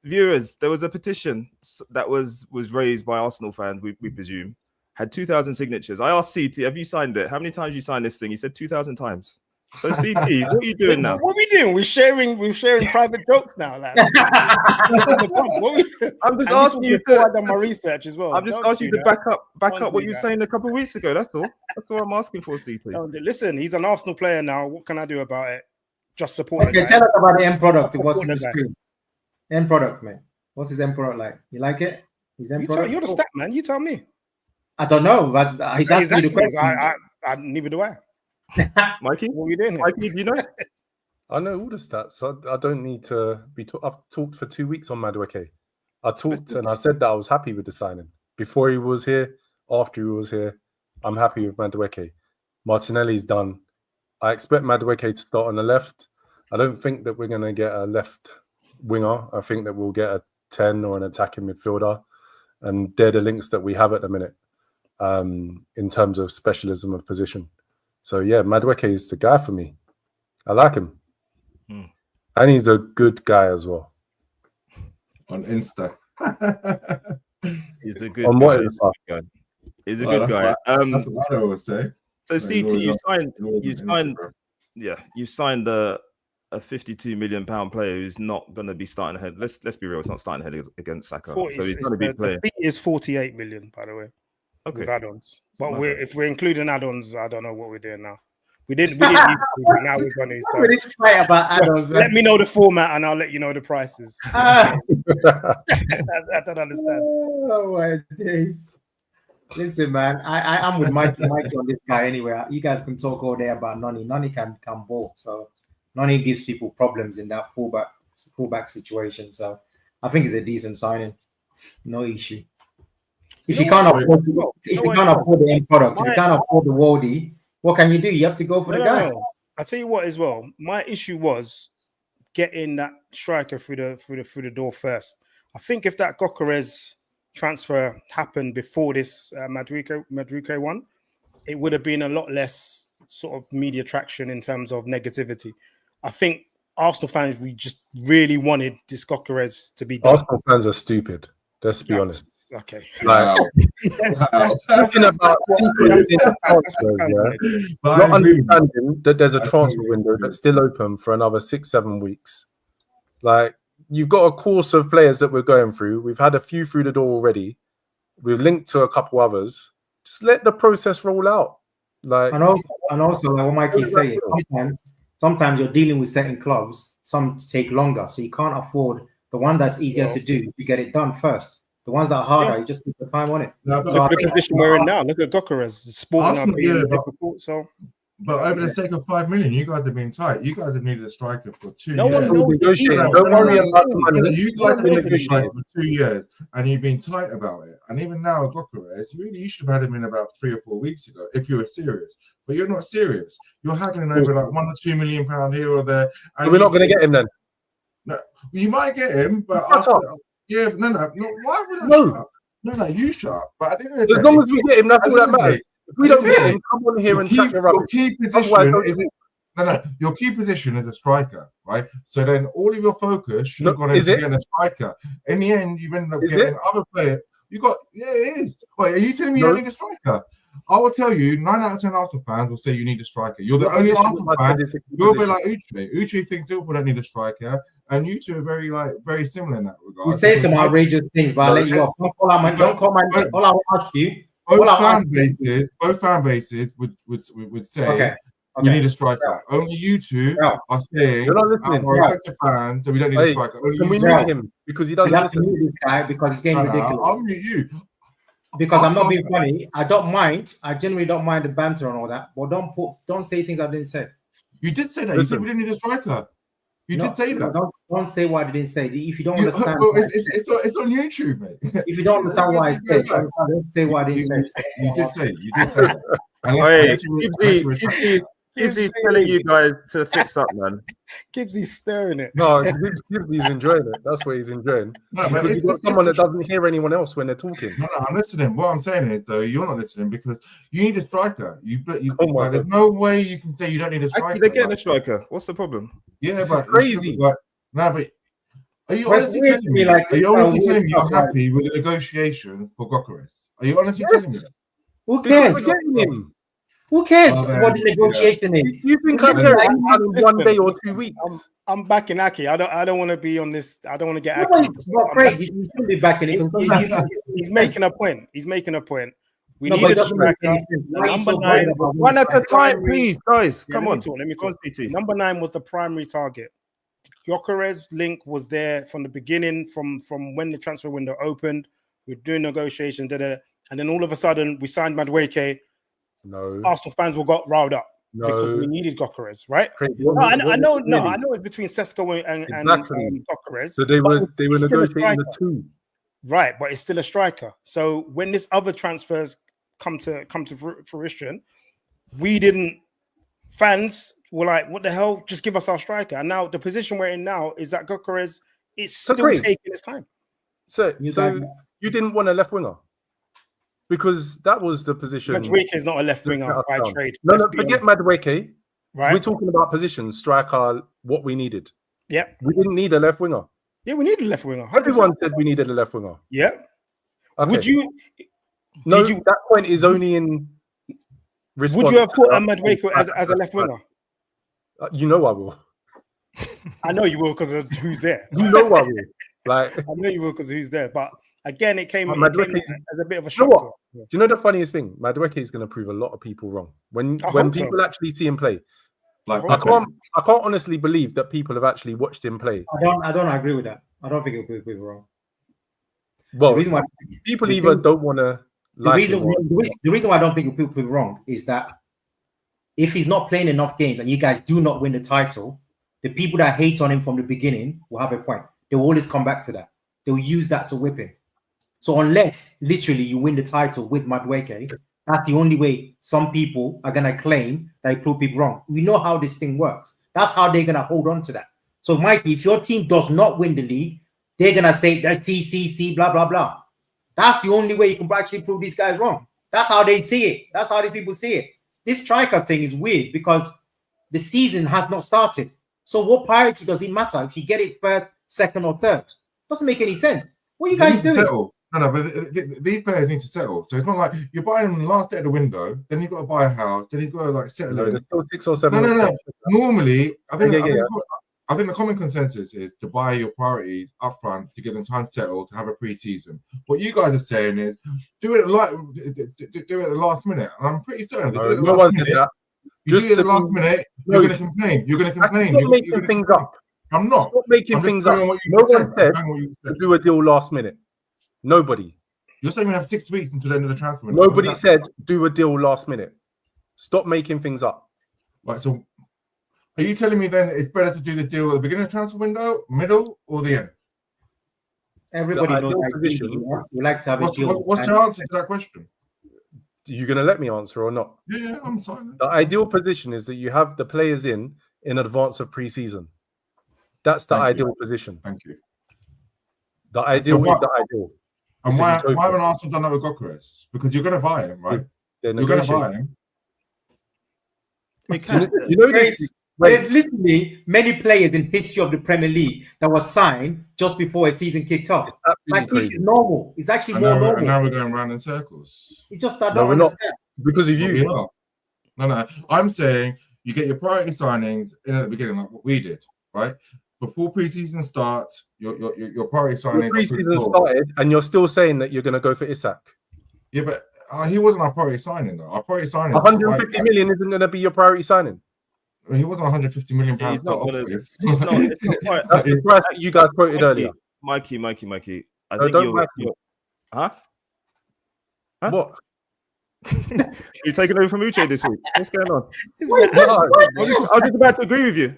Viewers, there was a petition that was raised by Arsenal fans, we presume, had 2,000 signatures. I asked CT, have you signed it? How many times you signed this thing? He said 2,000 times. So CT, what are you doing now? What are we doing? We're sharing private jokes now. Like, I'm just asking you to. I've done my research as well. I'm just asking you to back up what you were saying a couple of weeks ago. That's all. That's all I'm asking for, CT. Listen, he's an Arsenal player now. What can I do about it? Just support. Okay, tell us about the end product. What's in the screen? End product, man. What's his end product like? You like it? His end product. You're the stat man. You tell me. I don't know, but he's asking you the question. I neither do I. Mikey, what are you doing here? Mikey, do you know? I know all the stats. I don't need to be. I've talked for 2 weeks on Madueke. I talked and I said that I was happy with the signing before he was here. After he was here, I'm happy with Madueke. Martinelli's done. I expect Madueke to start on the left. I don't think that we're going to get a left winger. I think that we'll get a 10 or an attacking midfielder, and they're the links that we have at the minute in terms of specialism of position. So yeah, Madueke is the guy for me. I like him. And he's a good guy as well. On Insta. He's a good on guy. What He's a good guy. That's what I always say. So CT, you signed a £52 million player who's not going to be starting ahead. Let's be real, it's not starting ahead against Saka. So he's going to be playing. The fee is 48 million, by the way. Okay. With add-ons, but if we're including add-ons, I don't know what we're doing now. We didn't use it, now we're going to. So. This fight about add-ons. Let me know the format, and I'll let you know the prices. I don't understand. Oh my days! Listen, man, I'm with Mikey on this guy anyway. You guys can talk all day about Noni. Noni can ball, so Noni gives people problems in that fullback situation. So I think it's a decent signing, no issue. If you can't afford the end product, if you can't afford the Worldie, what can you do? You have to go for the guy. No. I'll tell you what as well. My issue was getting that striker through the door first. I think if that Gyokeres transfer happened before this Madueke one, it would have been a lot less sort of media traction in terms of negativity. I think Arsenal fans, we just really wanted this Gyokeres to be done. Arsenal fans are stupid. Let's be honest. Okay. Like, talking about not understanding that there's a transfer window that's still open for another 6-7 weeks. Like, you've got a course of players that we're going through. We've had a few through the door already. We've linked to a couple others. Just let the process roll out. Like, and also like what Mikey's saying, sometimes you're dealing with certain clubs. Some take longer, so you can't afford the one that's easier to do. You get it done first. The ones that are harder, you just put the time on it. No, so look at the position we're in now. Look at Gyokeres, Sporting up difficult. So, but over the sake of 5 million, you guys have been tight. You guys have needed a striker for 2 years. Don't worry about the money. You guys have been negotiating for 2 years, and you've been tight about it. And even now, Gyokeres, you should have had him in about 3 or 4 weeks ago if you were serious. But you're not serious. You're haggling over like £1 or £2 million here or there. And so we're not going to get him then. No, you might get him, but yeah, no. Why would I? No, you shut up. But I think as long as we get him, that's all that matters. If we don't get him, come on here and chat your rubbish. Your key position is your key position is a striker, right? So then all of your focus should have gone into getting a striker. In the end, you've ended up getting other players. You got it is. Wait, are you telling me you don't need a striker? I will tell you, 9 out of 10 Arsenal fans will say you need a striker. You're the only Arsenal fan. You'll be like Uche. Uche thinks Liverpool don't need a striker, and you two are very similar in that regard. You say some outrageous things, but I'll let you off. Don't call my name. All I will ask you. Both fan bases would say we need a striker. Only you two are saying we're fans, so we don't need a striker. Can we mute him because he doesn't listen to this guy because he's getting ridiculous? I'll mute you. Because I'm not being funny. I don't mind. I generally don't mind the banter and all that. But don't say things I didn't say. You did say that. You said we didn't need a striker. You did say that. Don't say what I didn't say. If you don't understand, it's on YouTube, mate. If you don't understand what I said, don't say what I didn't say. You did say. You did say. Gibbsy's telling you guys to fix up, man. Gibbsy's stirring it. No, he's enjoying it. That's what he's enjoying. No, Because you've got someone that doesn't hear anyone else when they're talking. No, I'm listening. What I'm saying is, though, you're not listening because you need a striker. There's God. no way you can say you don't need a striker. Actually, they're getting a striker. What's the problem? Yeah, This but is crazy. But are you Where's honestly weird telling to me? me, like, Are you honestly weird telling me you're stuff, like- happy with the negotiation for Gyokeres? Are you honestly telling me that? Who Because cares? we're getting him. Who cares Oh, man. what the negotiation is? You think I care about him in 1 day or 2 weeks? I'm backing Aki. I don't want to be on this. I don't want to get Aki. Nobody's not great. He shouldn't be back in it. He's making a point. He's making a point. We No, need but a it doesn't make striker. any sense. Why are you Number so nine. worried about One at a time, primary- please, guys. Yeah, Come let on. me talk, let me Go on, talk. PT. Number 9 was the primary target. Gyokeres link was there from the beginning, from when the transfer window opened. We're doing negotiations, and then all of a sudden we signed Madueke. No. Arsenal fans got riled up because we No. needed Gyokeres, right? Craig, No, I know. No, really? I know it's between Sesko and Exactly. Gyokeres. So they were but it's still a negotiating the striker. two. Right, but it's still a striker. So when this other transfers come to fruition, fans were like, what the hell? Just give us our striker. And now the position we're in now is that Gyokeres is So still great. taking his time. So You guys- you didn't want a left winger because that was the position. Madueke is not a left winger Let us by down. trade. No, Let's be forget honest, Madueke. right? We're talking about positions, striker, what we needed. Yeah, We didn't need a left winger. yeah, we need a left winger. 100%. Everyone said we needed a left winger. Yeah. Okay. Would you? No, did you- that point is only in response. Would you have to put a that. Madueke as a left winger? You know I will. I know you will because of who's there. You know I will. Like, I know you will because of who's there. But again, it came Madueke as a bit of a you know shock. what? to us. Do you know the funniest thing? Madueke is going to prove a lot of people wrong when I hope so. people actually see him play. Like, I I can't honestly believe that people have actually watched him play. I don't agree with that. I don't think it'll be wrong. Well, The reason why people the either thing- don't want to like him or- the reason why I don't think it'll be wrong is that if he's not playing enough games and you guys do not win the title, the people that hate on him from the beginning will have a point. They will always come back to that. They will use that to whip him. So unless literally you win the title with Madueke, that's the only way some people are gonna claim that he proved people wrong. We know how this thing works. That's how they're gonna hold on to that. So Mikey, if your team does not win the league, they're gonna say that CCC blah blah blah. That's the only way you can actually prove these guys wrong. That's how they see it. That's how these people see it. This striker thing is weird because the season has not started. So what priority does it matter if you get it first, second, or third? Doesn't make any sense. What are you They guys need to doing? settle. No, but these players need to settle. So it's not like you're buying them the last day of the window, then you've got to buy a house, then you've got to like settle No, in. there's still 6 or 7. No. Normally, I think Yeah. the common consensus is to buy your priorities up front to give them time to settle, to have a pre-season. What you guys are saying is do it at the last minute. And I'm pretty certain that No one said that. You do it at the to last be- minute, No. you're going to complain. You're going to complain. Stop You're making gonna things complain. up. I'm not. Stop making I'm just things telling up. what you No said. one I'm said telling what you said. to do a deal last minute. Nobody. You're saying we have 6 weeks until the end of the transfer window. Nobody said do a deal last minute. Stop making things up. Right, so are you telling me then it's better to do the deal at the beginning of the transfer window, middle, or the end? Everybody The knows ideal that position- we like to have a deal. What's your answer to that question? You going to let me answer or not? Yeah, I'm silent. The ideal position is that you have the players in advance of pre-season. That's the Thank you. ideal position. Thank you. The ideal what- is the ideal. And It's a why utopia. haven't Arsenal done that with Gyokeres? Because you're going to buy him, right? They're You're going to negotiating. buy him. They Do you know, can. you know this? There's literally many players in history of the Premier League that were signed just before a season kicked off. Like Absolutely this is crazy. normal. It's actually And more now, normal. and now we're going round in circles. It's just I No, don't we're not. understand. Because of Well, we you. are. No. I'm saying you get your priority signings in at the beginning, like what we did, right? Before preseason starts, your priority signings. The are pre-season pretty cool. started, and you're still saying that you're going to go for Isak. Yeah, but he wasn't our priority signing though. Our priority signing. 150 million isn't going to be your priority signing. He wasn't 150 million He's pounds. not gonna. It's not quite. That's the price that you guys quoted earlier. Mikey. I No, think don't Mikey. you're huh? Huh? What? You're taking over from Uche this week. What's going on? No, I was just about to agree with you.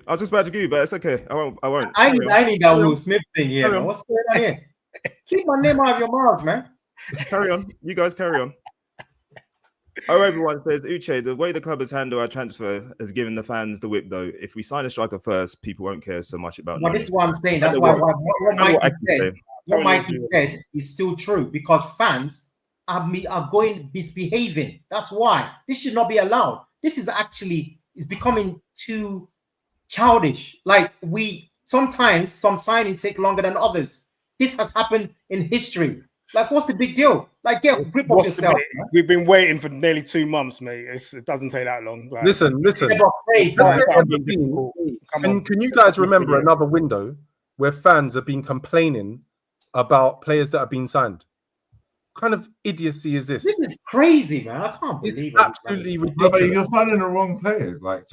but it's okay. I won't. I Carry need, on. I need that Will Smith thing here, Carry man. on. What's going on here? Keep my name out of your mouths, man. Carry on. You guys carry on. Oh, everyone says, Uche, the way the club has handled our transfer has given the fans the whip, though. If we sign a striker first, people won't care so much about But Noni. this is what I'm saying. That's why what Mikey said is still true, because fans are going misbehaving. That's why this should not be allowed. This is becoming too childish. Like, sometimes some signings take longer than others. This has happened in history. Like, what's the big deal? Like, get a grip of yourself. We've been waiting for nearly 2 months, mate. It doesn't take that long. Like, Listen. Can you guys remember another window where fans have been complaining about players that have been signed? What kind of idiocy is this? This is crazy, man. I can't believe it's absolutely ridiculous. You're signing the wrong players. It's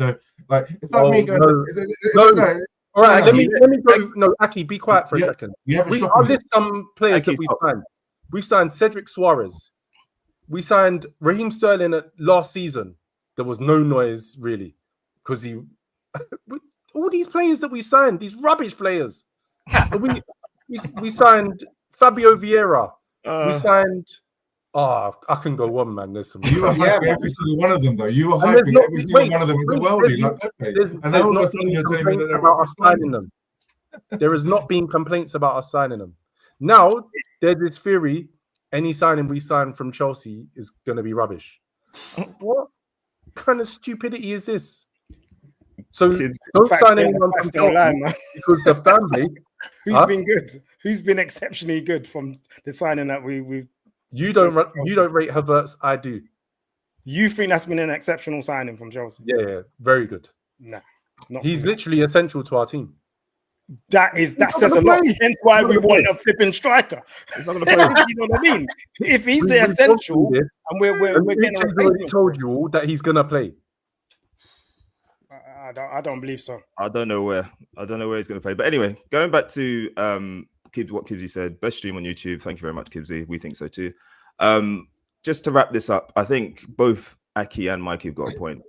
like me going. No. All right, let me go. No, Aki, be quiet for a second. I'll list some players that we've signed. We've signed Cedric Suarez. We signed Raheem Sterling last season. There was no noise really, because all these players that we signed, these rubbish players. we signed Fabio Vieira. We signed. I can go on, man. There's some. You were hyping every single one of them, though. You were hyping every single one of them in the world. There's not been complaints about us signing them. There has not been complaints about us signing them. Now there's this theory: any signing we sign from Chelsea is going to be rubbish. What kind of stupidity is this? So don't sign anyone from Chelsea because the fan base. Who's been good? Who's been exceptionally good from the signing that we've? You don't rate Havertz. I do. You think that's been an exceptional signing from Chelsea? Yeah, very good. Nah, he's literally essential to our team. That says a lot. Hence why we want a flipping striker. You know what I mean? If he's the essential, and we're getting already told you all that he's gonna play. I don't believe so. I don't know where he's gonna play. But anyway, going back to what Kibsy said, best stream on YouTube. Thank you very much, Kibsy. We think so too. Just to wrap this up, I think both Aki and Mikey have got a point.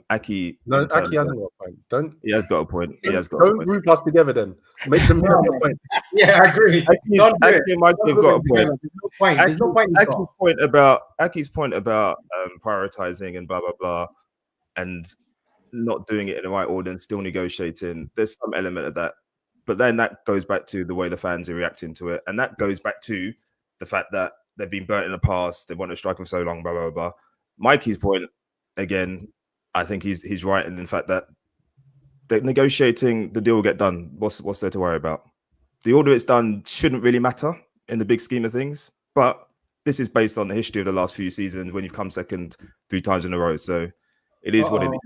Aki hasn't got a point. He has got a point. Don't group us together then. Make them have a point. Yeah, I agree. Aki and Mikey have got a point. There's no point. Aki's point about prioritizing and blah blah blah, and not doing it in the right order and still negotiating. There's some element of that. But then that goes back to the way the fans are reacting to it. And that goes back to the fact that they've been burnt in the past. They want to strike for so long, blah, blah, blah. Mikey's point, again, I think he's right in the fact that they're negotiating, the deal will get done. What's there to worry about? The order it's done shouldn't really matter in the big scheme of things. But this is based on the history of the last few seasons when you've come second 3 times in a row. So it is what it is.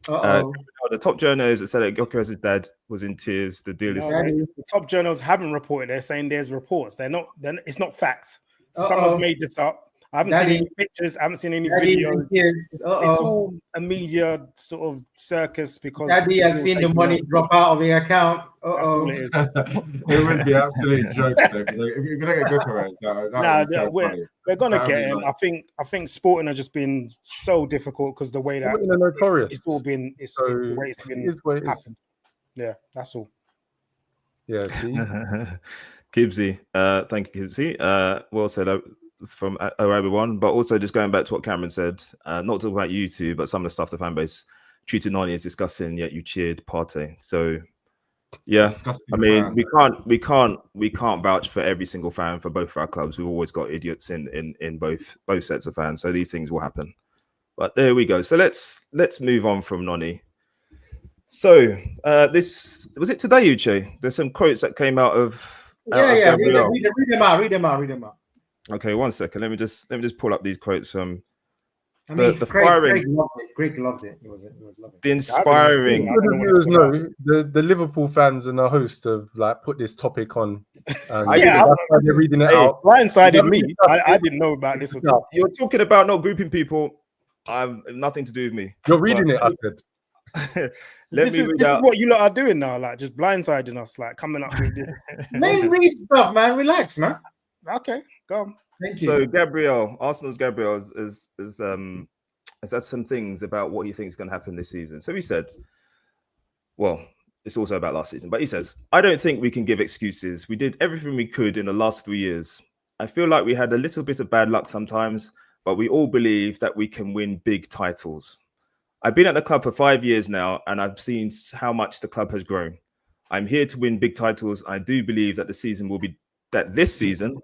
The top journals that said that Gyokeres' dad was in tears. The deal is. The top journals haven't reported. They're saying there's reports. They're not. It's not fact. Someone's made this up. I haven't seen any pictures. I haven't seen any videos. It's all a media sort of circus because Daddy has seen the money drop out of the account. That's all it is. It would be absolute jokes though. If you're gonna get Gyokeres, we're gonna get him. I think Sporting have just been so difficult because the way that it's all been, the way it's been happened. Yeah, that's all. Yeah, see, Kibsy, thank you, Kibsy. Well said. From everyone, but also just going back to what Cameron said, not talking about you two, but some of the stuff the fan base treated Noni as disgusting, yet you cheered Partey. So yeah, I mean, we can't vouch for every single fan for both of our clubs. We've always got idiots in both sets of fans, so these things will happen. But there we go. So let's move on from Noni. So this was it today, Uche? There's some quotes that came out of read them out. Okay, 1 second. Let me just pull up these quotes from the firing. Greg loved it. It was lovely. The inspiring. The Liverpool fans and the host have put this topic on. They're reading it out. Blindsided me. I didn't know about this at all. You're talking about not grouping people. Nothing to do with me. You're reading it. I said. This is what you lot are doing now, just blindsiding us, coming up with this. Let's read stuff, man. Relax, man. Okay, go on. Thank you. So Arsenal's Gabriel has said some things about what he thinks is going to happen this season. So he said, well, it's also about last season, but he says, I don't think we can give excuses. We did everything we could in the last 3 years. I feel like we had a little bit of bad luck sometimes, but we all believe that we can win big titles. I've been at the club for 5 years now, and I've seen how much the club has grown. I'm here to win big titles. I do believe that this season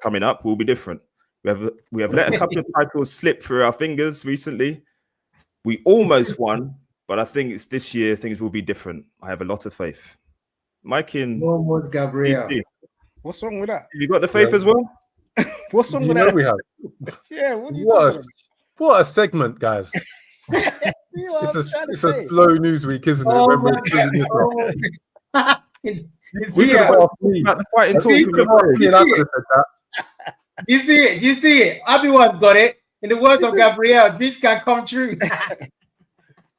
coming up will be different. We have let a couple of titles slip through our fingers recently. We almost won, but I think it's this year things will be different. I have a lot of faith. Mike in Almost Gabriel. What's wrong with that? You got the faith as well? What's wrong with that? We have. Yeah, what are you talking about? What a segment, guys. It's a slow news week, isn't it? When we're doing this one. We can about the fighting talk. Do you see it? Everyone got it. In the words of Gabriel, dreams can come true.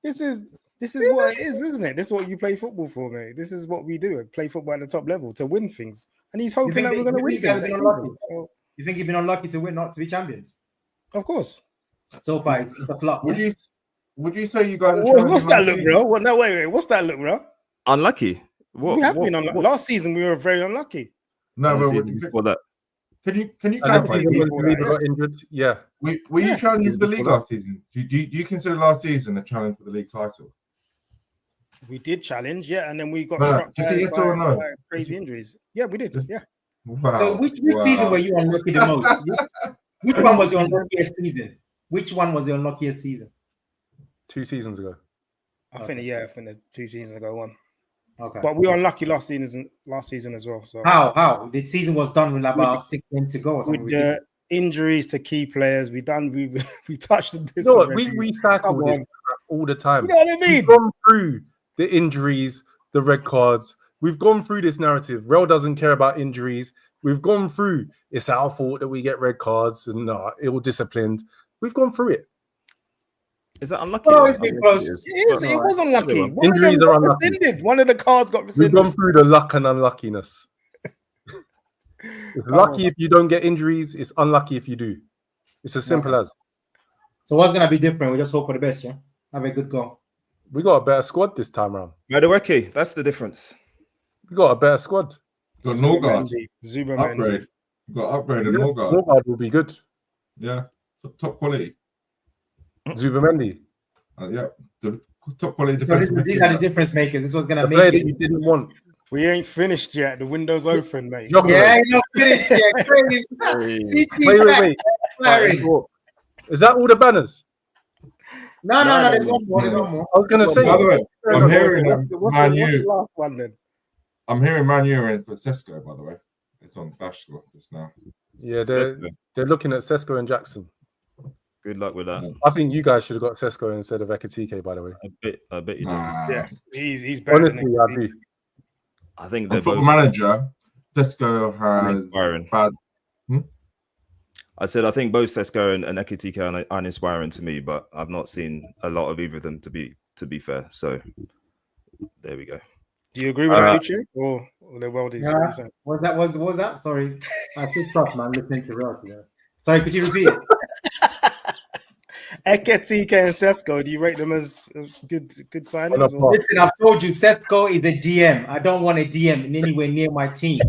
This is what it is, isn't it? This is what you play football for, mate. This is what we do. Play football at the top level to win things. And he's hoping that we're going to win things. You think you've been unlucky to win, not to be champions? Of course. So far, it's a flop. Would you say you guys? What's that look, bro? Well, no, wait. What's that look, bro? Unlucky. We have been unlucky. Last season, we were very unlucky. No, but that. Can you got injured? Yeah. Were you challenging for the league last season? Do you consider last season a challenge for the league title? We did challenge, yeah, and then we got struck by crazy injuries. Yeah, we did. Yeah. Wow. So which season were you unlucky the most? Which one was your unluckiest season? Which one was your unluckiest season? 2 seasons ago. I think the 2 seasons ago one. Okay. But we were unlucky last season as well. So how the season was done with about 6 months to go or something. With the injuries to key players, we touched this. No, we cycle this all the time. You know what I mean? We've gone through the injuries, the red cards. We've gone through this narrative. Real doesn't care about injuries. We've gone through. It's our fault that we get red cards and ill-disciplined. We've gone through it. Is that unlucky? Oh, it's been close. It was unlucky. Injuries are unlucky. Rescinded. One of the cards got rescinded. We've gone through the luck and unluckiness. It's lucky if you don't get injuries. It's unlucky if you do. It's as simple as. So what's going to be different? We just hope for the best, yeah? Have a good go. We got a better squad this time around. Madueke, that's the difference. We got a better squad. Got Norgard. Upgrade. Got upgraded Norgard. Norgard will be good. Yeah. Top quality. Zubamendi. Yeah. The top quality. So these are the difference makers. This was going to make it. That you didn't want. We ain't finished yet. The window's open, mate. Yeah, ain't not finished yet. Crazy. Wait. Is that all the banners? No. There's one more. I was going to say. By the way, I'm hearing Man U. The last one then? I'm hearing Man U and Sesko, by the way. It's on Dash Score just now. Yeah, they're looking at Sesko and Jackson. Good luck with that. I think you guys should have got Sesko instead of Ekitike, by the way. I bet you do. Yeah, he's better. Honestly, I do. I think they're both manager. Sesko has bad. I said I think both Sesko and Ekitike are uninspiring to me, but I've not seen a lot of either of them to be fair. So there we go. Do you agree with that, Uche? Or the worldies? Yeah. What was that? Sorry, I feel tough, man. Listening to Real. Yeah. Sorry, could you repeat it? Ekitike and Sesko, do you rate them as good signings? Listen, I've told you, Sesko is a DM. I don't want a DM in anywhere near my team.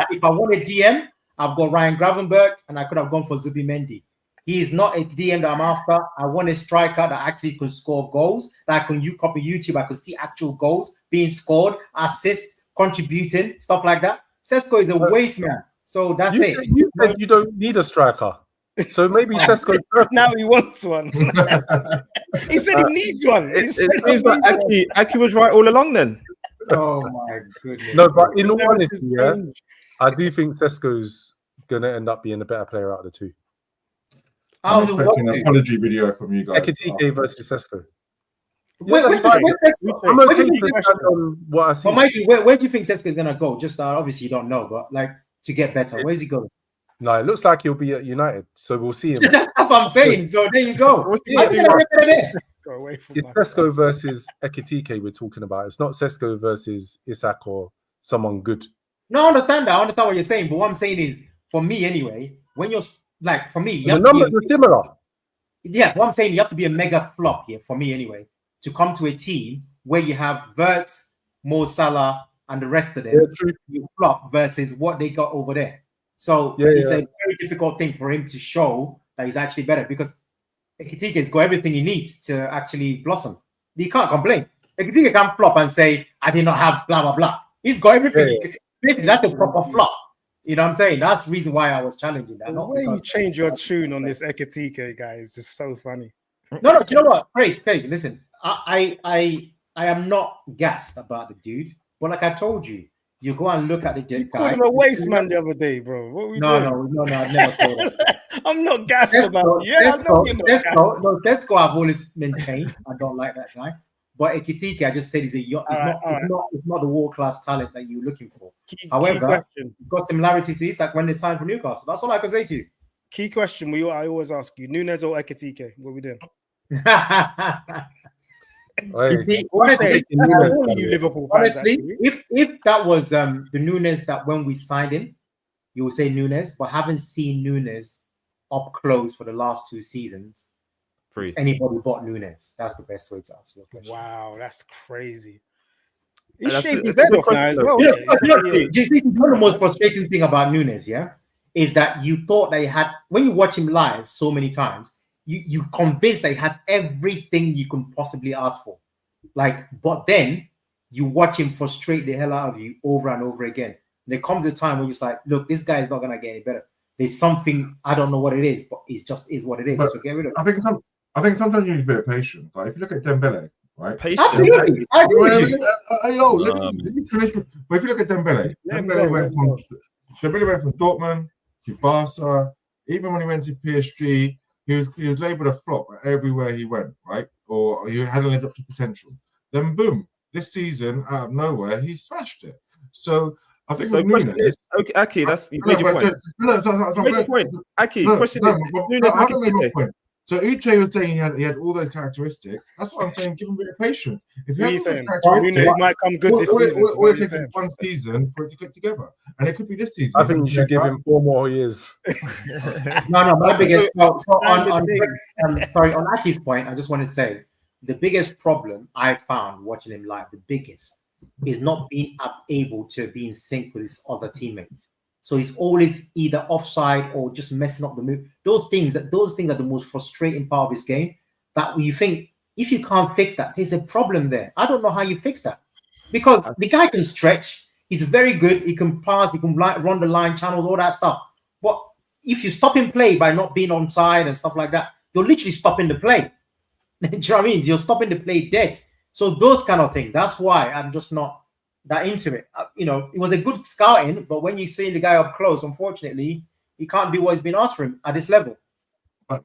If I want a DM, I've got Ryan Gravenberch, and I could have gone for Zubimendi. He is not a DM that I'm after. I want a striker that actually can score goals, that I can copy YouTube. I can see actual goals being scored, assists, contributing, stuff like that. Sesko is a waste man. So that's it. You said you don't need a striker. So maybe Sesko now he wants one. He said he needs one. It seems like Aki was right all along then. Oh my goodness. No, but in all honesty, yeah, I do think Sesko's gonna end up being the better player out of the two. I'm expecting an apology video from you guys. Ekitike versus Sesko. I'm okay on what I see. But Mikey, where do you think Sesko is gonna go? Just obviously you don't know, but like to get better, where's he going? No, it looks like he'll be at United, so we'll see him. That's what I'm saying. So there you go. It's Sesko versus Ekitike we're talking about. It's not Sesko versus Isak or someone good. No, I understand that. I understand what you're saying. But what I'm saying is, for me anyway, when you're like, for me, the numbers are similar. Yeah, what I'm saying, you have to be a mega flop here, for me anyway, to come to a team where you have Wirtz, Mo Salah, and the rest of them. You flop versus what they got over there. So it's a very difficult thing for him to show that he's actually better, because Ekitike's got everything he needs to actually blossom. He can't complain. Ekitike can flop and say, I did not have blah, blah, blah. He's got everything. Yeah. Basically, that's the proper flop. You know what I'm saying? That's the reason why I was challenging that. The Not way you because change your tune on this Ekitike guy is just so funny. No, you know what? Craig, listen. I am not gassed about the dude, but like I told you, you go and look at the You dead called guy. him a waste man the other day, bro. What we doing? No, I've never told him. I'm not gassed about it. Yeah, I know you're not gassed. Tesco, I've always maintained. I don't like that guy. But Ekitike, I just said he's not the world-class talent that you're looking for. However, you've got similarities to Isak when they signed for Newcastle. That's all I can say to you. Key question I always ask you: Nunes or Ekitike? What we doing? Honestly, you Liverpool fans, if that was the Nunes that when we signed him, you would say Nunes, but having seen Nunes up close for the last 2 seasons, anybody but Nunes. That's the best way to answer your question. Wow, that's crazy. He's shaking his head off now as well. You see, the most frustrating thing about Nunes, is that you thought that he had, when you watch him live so many times, you convinced that he has everything you can possibly ask for. But then you watch him frustrate the hell out of you over and over again. And there comes a time when you're just like, look, this guy is not gonna get any better. There's something, I don't know what it is, but it just is what it is. But so get rid of it. I think sometimes you need a bit of patience. Like if you look at Dembele, right? Absolutely. I agree with you. Let me finish. But if you look at Dembele, Dembele went from Dortmund to Barca. Even when he went to PSG, he was labelled a flop everywhere he went, right? Or he hadn't lived up to potential. Then boom, this season out of nowhere, he smashed it. So I think with Nunes, okay, Aki, that's you made your point. Aki, question is, I haven't made my point. So Uche was saying he had all those characteristics. That's what I'm saying. Give him a bit of patience. If he has those characteristics, might come good this season. All it takes is one season for it to click together, and it could be this season. I think you should give him 4 more years. No. My biggest on Aki's point, I just want to say the biggest problem I found watching him live, the biggest, is not being able to be in sync with his other teammates. So he's always either offside or just messing up the move. Those things are the most frustrating part of his game. That you think if you can't fix that, there's a problem there. I don't know how you fix that because the guy can stretch. He's very good. He can pass. He can run the line channels, all that stuff. But if you stop him play by not being onside and stuff like that, you're literally stopping the play. Do you know what I mean? You're stopping the play dead. So those kind of things. That's why I'm just not that into it. It was a good scouting, but when you see the guy up close, unfortunately, he can't do what he's been asked for him at this level. But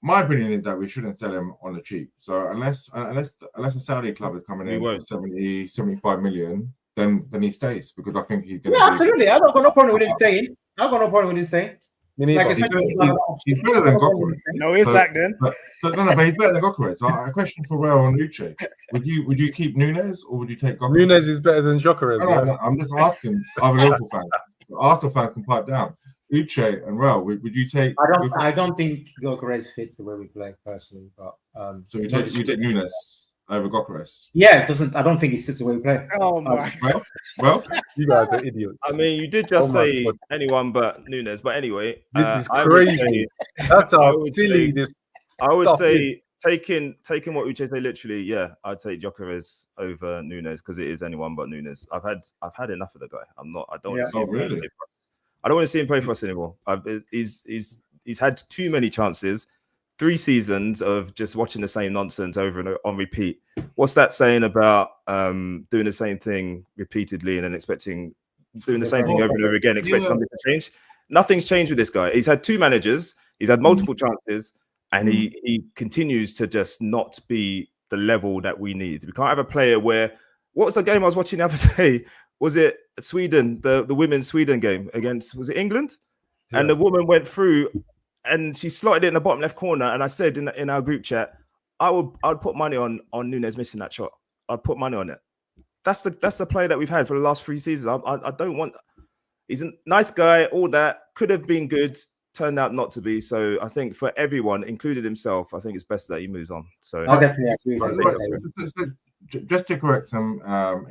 my opinion is that we shouldn't sell him on the cheap. So unless a Saudi club is coming in for 70, 75 million, then he stays because I think he's going to. Yeah, absolutely. I've got no problem with him staying. He's better than Gyokeres. No, Isak then. But he's better than Gyokeres. So a question for Raul and Uche: Would you keep Nunes or would you take Gyokeres? Nunes is better than Gyokeres. No, I'm just asking. I'm a Liverpool fan. Arsenal fans can pipe down. Uche and Raul, would you take? I don't think Gyokeres fits the way we play personally, but so you take Nunes over Gyokeres? Yeah, it doesn't. I don't think he fits the way we play. Oh my. Well, you guys are idiots. I mean, you did just say anyone but Nunes, but anyway, this is crazy. That's how silly this. I would say taking what Uche said literally. Yeah, I'd take Gyokeres over Nunes because it is anyone but Nunes. I've had enough of the guy. I don't want to see him play. I don't want to see him play for us anymore. He's had too many chances. 3 seasons of just watching the same nonsense over and on repeat. What's that saying about doing the same thing repeatedly and then doing the same thing over and over again, expect something to change? Nothing's changed with this guy. He's had 2 managers. He's had multiple chances, and he continues to just not be the level that we need. We can't have a player where. What was the game I was watching the other day? Was it Sweden, the women's Sweden game against? Was it England? Yeah. And the woman went through. And she slotted it in the bottom left corner. And I said in our group chat, I'd put money on Nunes missing that shot. I'd put money on it. That's the player that we've had for the last 3 seasons. I don't want. He's a nice guy. All that could have been good, turned out not to be. So I think for everyone, including himself, I think it's best that he moves on. So I'll definitely agree. just to correct some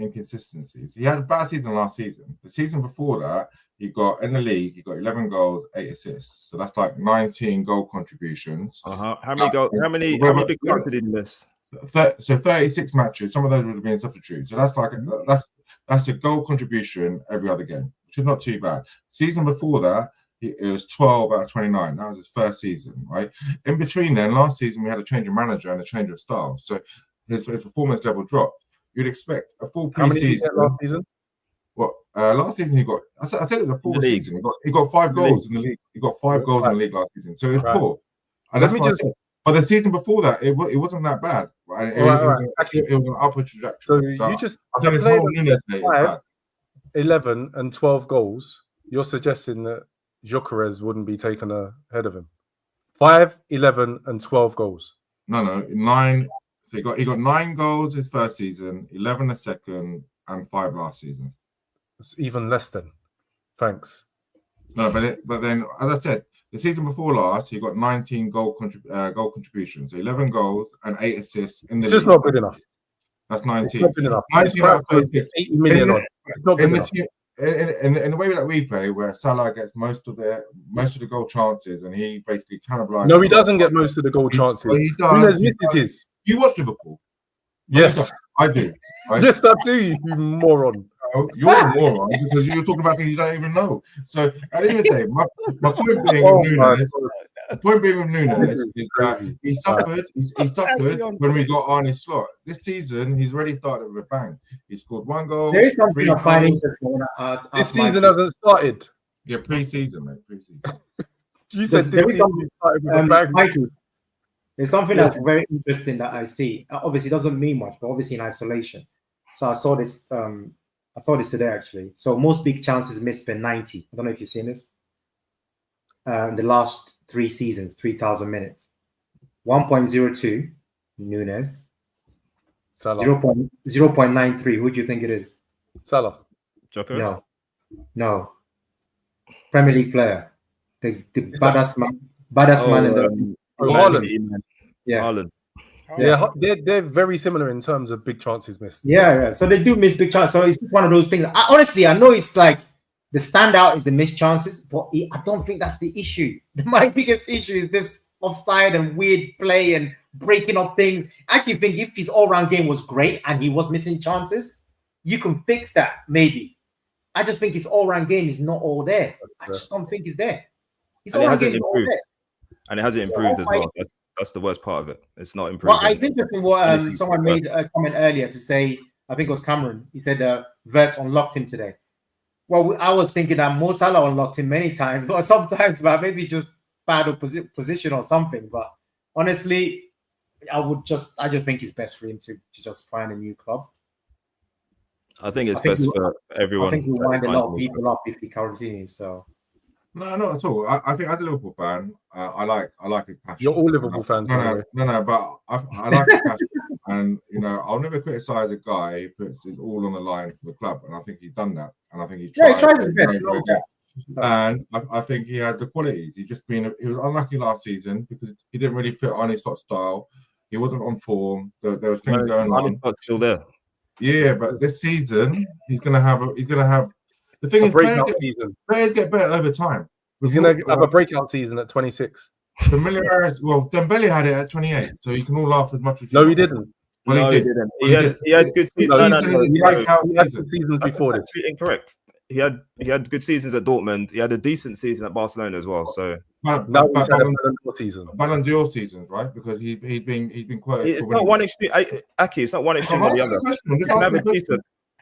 inconsistencies, he had a bad season last season. The season before that, he got in the league, he got 11 goals, 8 assists. So that's like 19 goal contributions. How many goals? How many big chances did he miss? So 36 matches. Some of those would have been substitutes. So that's like that's a goal contribution every other game, which is not too bad. Season before that, it was 12 out of 29. That was his first season, right? In between then, last season we had a change of manager and a change of style. So his performance level dropped. You'd expect a full pre-season. Last season? What? Last season he got. I said it was a poor season. He got 5 goals in the league. He got 5 goals in the league last season. So it was poor. And that's what I said. But the season before that, it wasn't that bad. Right? It was an upward trajectory. So you just I think it's more Nunes Day. 11 and 12 goals. You're suggesting that Gyokeres wouldn't be taken ahead of him. 5, 11, and 12 goals. No, 9. So he got 9 goals his first season, 11 the second, and 5 last season. It's even less than. Thanks. No, but then, as I said, the season before last, he got 19 goal contributions, so 11 goals and 8 assists in the league. It's just not good enough. That's 19. It's not good enough. 19 out of 36. 80 million on. It's not good enough. In the way that we play, where Salah gets most of the goal chances, and he basically cannibalizes. No, he doesn't get most of the goal chances. He does. Nunes misses his. You watch Liverpool? Yes, I do. Right? Yes, I do. You moron. You're a moron because you're talking about things you don't even know. So at the end of the day, my point being with Nunes, is that he suffered. He suffered when we got Arne Slot. This season, he's already started with a bang. He scored 1 goal. There is something I find interesting. This season hasn't started. Yeah, pre-season, mate. Pre-season. You said this season started with a bang. Mikey, there's something that's very interesting that I see. Obviously, it doesn't mean much, but obviously in isolation. So I saw this. I saw this today actually. So most big chances missed per 90. I don't know if you've seen this. In the last 3 seasons, 3,000 minutes. 1.02 Nunes. Salah. 0.93. Who do you think it is? Salah. Gyokeres? No. Premier League player. The baddest man in the Haaland. Yeah. Haaland. Yeah, they're very similar in terms of big chances missed. Yeah. So they do miss big chances. So it's just one of those things. Honestly, I know it's like the standout is the missed chances, but I don't think that's the issue. My biggest issue is this offside and weird play and breaking up things. I actually think if his all-round game was great and he was missing chances, you can fix that maybe. I just think his all-round game is not all there. I just don't think it's there. His all-round game is not all there. And it hasn't improved as well. That's the worst part of it. It's not improved. Well, I think that's what someone made a comment earlier to say, I think it was Cameron. He said Verts unlocked him today. Well, I was thinking that Mo Salah unlocked him many times, but sometimes maybe just bad position or something. But honestly, I just think it's best for him to just find a new club. I think it's best for everyone. I think we wind a lot of people up if he continues. So. No, not at all. I think as a Liverpool fan, I like his passion. You're all Liverpool fans, No, but I like his passion, and I'll never criticize a guy who puts his all on the line for the club, and I think he's done that, and I think he tried his best. And I think he had the qualities. He was unlucky last season because he didn't really fit on his style. He wasn't on form. There was things going on. Still there. Yeah, but this season he's gonna have. The thing is, players get better over time. He's going to have a breakout season at 26. Familiarity. Well, Dembele had it at 28, so you can all laugh as much as you want. He didn't. Well, no, he didn't. He had good seasons. He had seasons before this. Incorrect. He had good seasons at Dortmund. He had a decent season at Barcelona as well. So now he's had a Ballon d'Or season. Ballon d'Or seasons, right? Because he's been quoted. It's not one extreme. Aki, it's not one extreme or the other.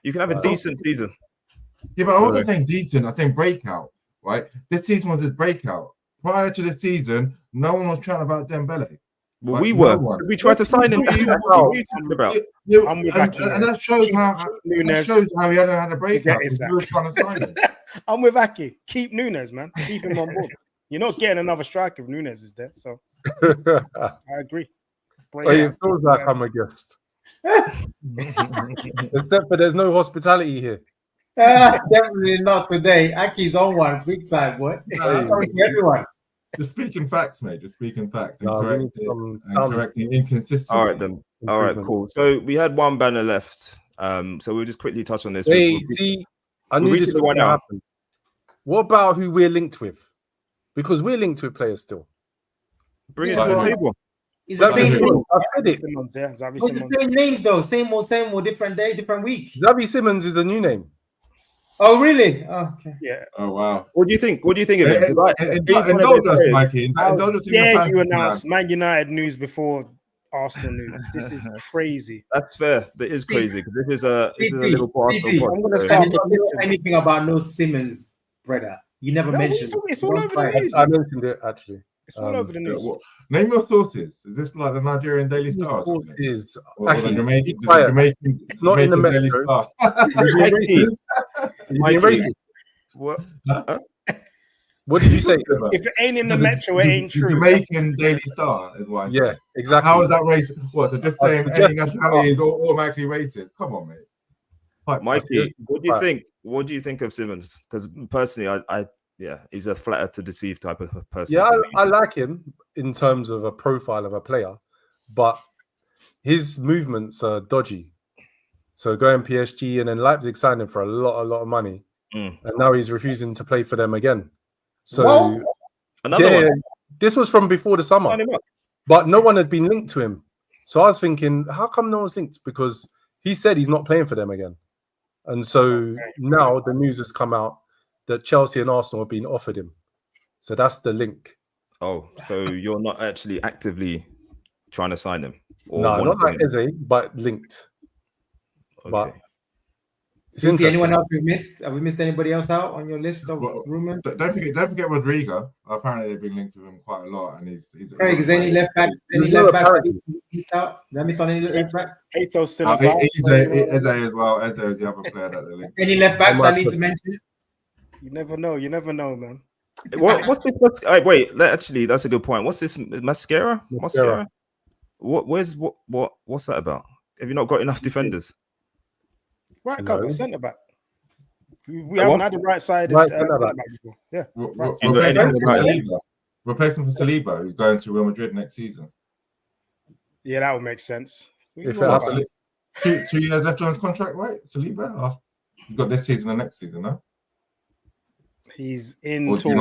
You can have a decent season. Yeah, but I wasn't saying decent. I think breakout, right? This season was his breakout. Prior to the season, no one was trying about Dembele. Well, right? We were. We tried to sign him. And that shows how he hadn't had a breakout. He was trying to sign him. I'm with Aki. Keep Nunes, man. Keep him on board. You're not getting another striker if Nunes is there. So I agree. It feels like I'm a guest. Except for there's no hospitality here. Definitely not today. Aki's on one big time, boy. Sorry to everyone. Just speaking facts, mate. Just speaking facts. And No, we need some correcting inconsistency. All right, then. All right, cool. So we had one banner left. So we'll just quickly touch on this. Hey, see, I knew this was going to happen. What about who we're linked with? Because we're linked with players still. Bring it to the table. It's the same name. I said it. It's the same names though. Same old, different day, different week. Xavi Simons is a new name. Oh, really? Oh, okay. Yeah. Oh, wow. What do you think? What do you think of it? Indulge us, Mikey. Yeah, you announced Man United news before Arsenal news. This is crazy. That's fair. That is crazy because this is a Liverpool Arsenal. I'm going to start anything about no Simmons, brother. You never mentioned. It's all over the news. I mentioned it actually. It's all over the news. Name your sources. Is this like the Nigerian Daily Star? Sources. Or the Jamaican it's not in the Daily Metro. What? What did you say? If it ain't in the Metro, it ain't true. Jamaican Daily Star is why. Yeah, exactly. How is that racist? What? They're just saying any nationality is automatically racist. Come on, mate. Mikey, what do you think? What do you think of Simmons? Because personally, I he's a flatter to deceive type of person. Yeah, I like him in terms of a profile of a player, but his movements are dodgy. So going PSG and then Leipzig signed him for a lot of money, and now he's refusing to play for them again. So another one. This was from before the summer, but no one had been linked to him. So I was thinking, how come no one's linked? Because he said he's not playing for them again, and so now the news has come out that Chelsea and Arsenal have been offered him. So that's the link. Oh, so you're not actually actively trying to sign him? No, not like Eze, but linked. Okay. But Since anyone else we've missed? Have we missed anybody else out on your list of rumors? Don't forget Rodrigo. Apparently they've been linked to him quite a lot, and he's Craig, is there any left back? Any left backs out? Did I miss on any left backs? Hato's still Eze as well. Eze is the other player that they're linked. Any left backs I need to mention? You never know. You never know, man. What's this? Wait, actually, that's a good point. What's this? Mascara? What's that about? Have you not got enough defenders? Right cover, centre back. We haven't had a right-sided centre back before. Yeah. Replacement for Saliba, who's going to Real Madrid next season. Yeah, that would make sense. If it happens. 2 years left on his contract, right? Saliba? You've got this season and next season, no? He's in or do you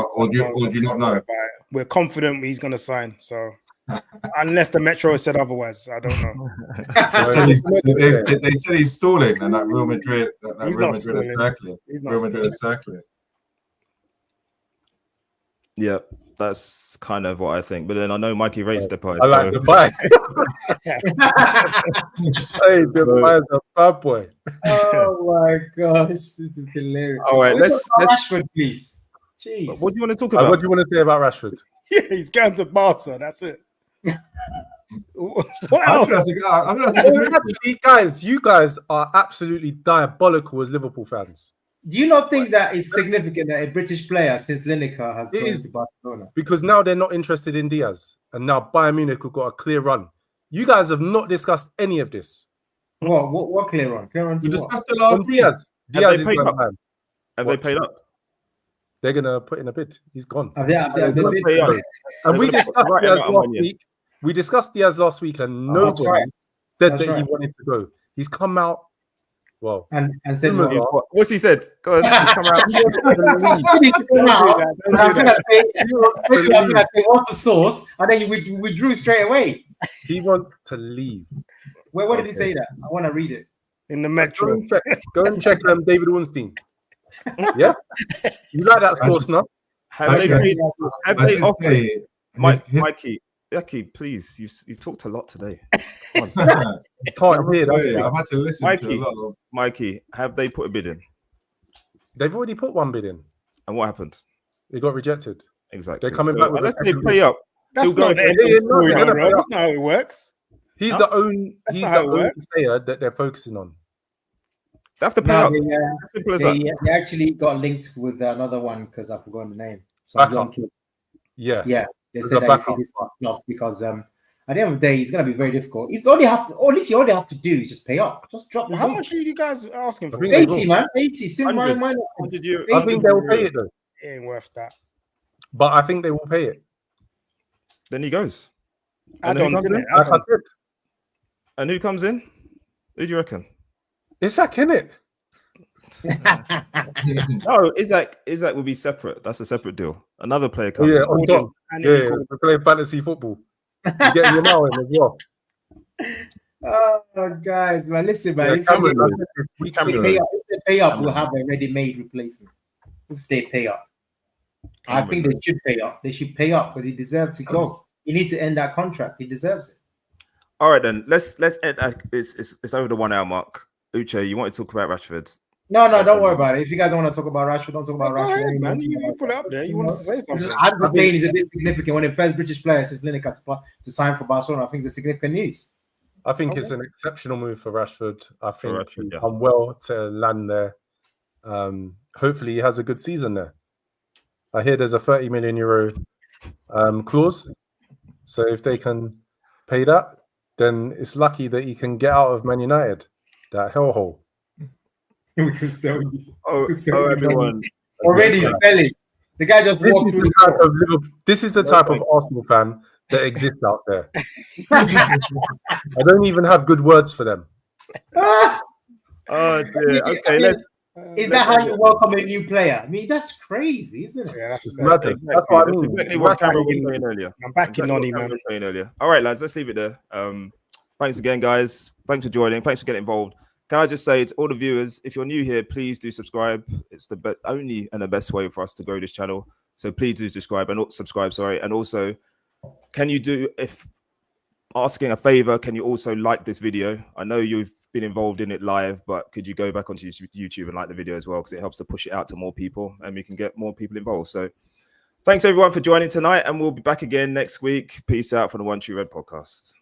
not know? We're confident he's going to sign. So unless the Metro said otherwise, I don't know. they said he's stalling, and that Real Madrid, he's Real not Madrid is circling. Real Madrid is circling. Yeah, that's kind of what I think. But then I know Mikey rates the price. I like the buy. Hey, the buy's a bad boy. Oh my gosh, this is hilarious. All right, let's Rashford, please. Jeez. What do you want to talk about? What do you want to say about Rashford? Yeah, he's going to Barca. That's it. What else? Actually, guys, you guys are absolutely diabolical as Liverpool fans. Do you not think that it's significant that a British player since Lineker has gone to Barcelona? Because now they're not interested in Diaz, and now Bayern Munich have got a clear run. You guys have not discussed any of this. What clear run? Clear run to We what? discussed it last week. Diaz. Diaz is going to ban. Have they paid up? They're gonna put in a bid. He's gone. They And we discussed Diaz last week. We discussed Diaz last week, and nobody said that he wanted to go. He's come out. Well, and said, what's he said? Go ahead, he's come out. I'm gonna say, what's the source? And then you withdrew straight away. He wants to leave. What did he say that? I want to read it. In the Metro. Go and check David Ornstein. Yeah, you like that source now? Have they offered Mikey, please, you've talked a lot today. Can't hear that. I've had to listen to a lot of... Mikey, have they put a bid in? They've already put one bid in. And what happened? They got rejected. Exactly. They're coming back with unless they pay up. That's not the end of the story, bro. That's not how it works. He's the only player that they're focusing on. They have to pay up. They actually got linked with another one because I've forgotten the name. So Yeah. They said that if this was lost because at the end of the day, it's going to be very difficult. If all you have to, or at least all they have to do is just pay up. Just drop. How much are you guys asking for? 80, man. 80. I think they will pay it though. It ain't worth that. But I think they will pay it. then he goes. Add-ons, comes innit? in? Add-ons. And who comes in? Who do you reckon? Isak, innit? No, Isak will be separate. That's a separate deal. Another player Oh, comes yeah, in. on top. And Yeah, yeah, we're playing fantasy football. You're getting your now in as well. Oh, guys, man, listen, man. Yeah, if, Cameron, they, I said this weeks if, ago. they pay up, if they pay up, we'll Cameron. have a ready-made replacement. If they pay up, I Cameron, think they should pay up. They should pay up because he deserves to go. He needs to end that contract. He deserves it. All right, then let's end. It's over the 1 hour mark. Uche, you want to talk about Rashford? No, Let's don't end worry it. about it. If you guys don't want to talk about Rashford, don't talk about Go Rashford. ahead, man. You put it up there. You want to say something? I'm just saying he's a bit significant. When the first British player since Lineker to sign for Barcelona, I think it's a significant news. I think it's an exceptional move for Rashford. I think Rashford, he's yeah. done well to land there. Hopefully, he has a good season there. I hear there's a 30 million euro clause. So if they can pay that, then it's lucky that he can get out of Man United, that hellhole. We can sell you. Oh, everyone. Already selling. The guy just walked through the door. This is the type of Arsenal fan that exists out there. I don't even have good words for them. Oh dear. Okay, Is that how you welcome a new player? I mean, that's crazy, isn't it? Yeah, that's madness. exactly, That's what I mean. exactly what Cameron was saying earlier. I'm back in Noni, Cameron man. was saying earlier. All right, lads, let's leave it there. Thanks again, guys. Thanks for joining. Thanks for getting involved. Can I just say to all the viewers, if you're new here, please do subscribe. It's the only and the best way for us to grow this channel. So please do subscribe. And also, can you do, if asking a favor, can you also like this video? I know you've been involved in it live, but could you go back onto YouTube and like the video as well? Because it helps to push it out to more people and we can get more people involved. So thanks everyone for joining tonight, and we'll be back again next week. Peace out from the One True Red podcast.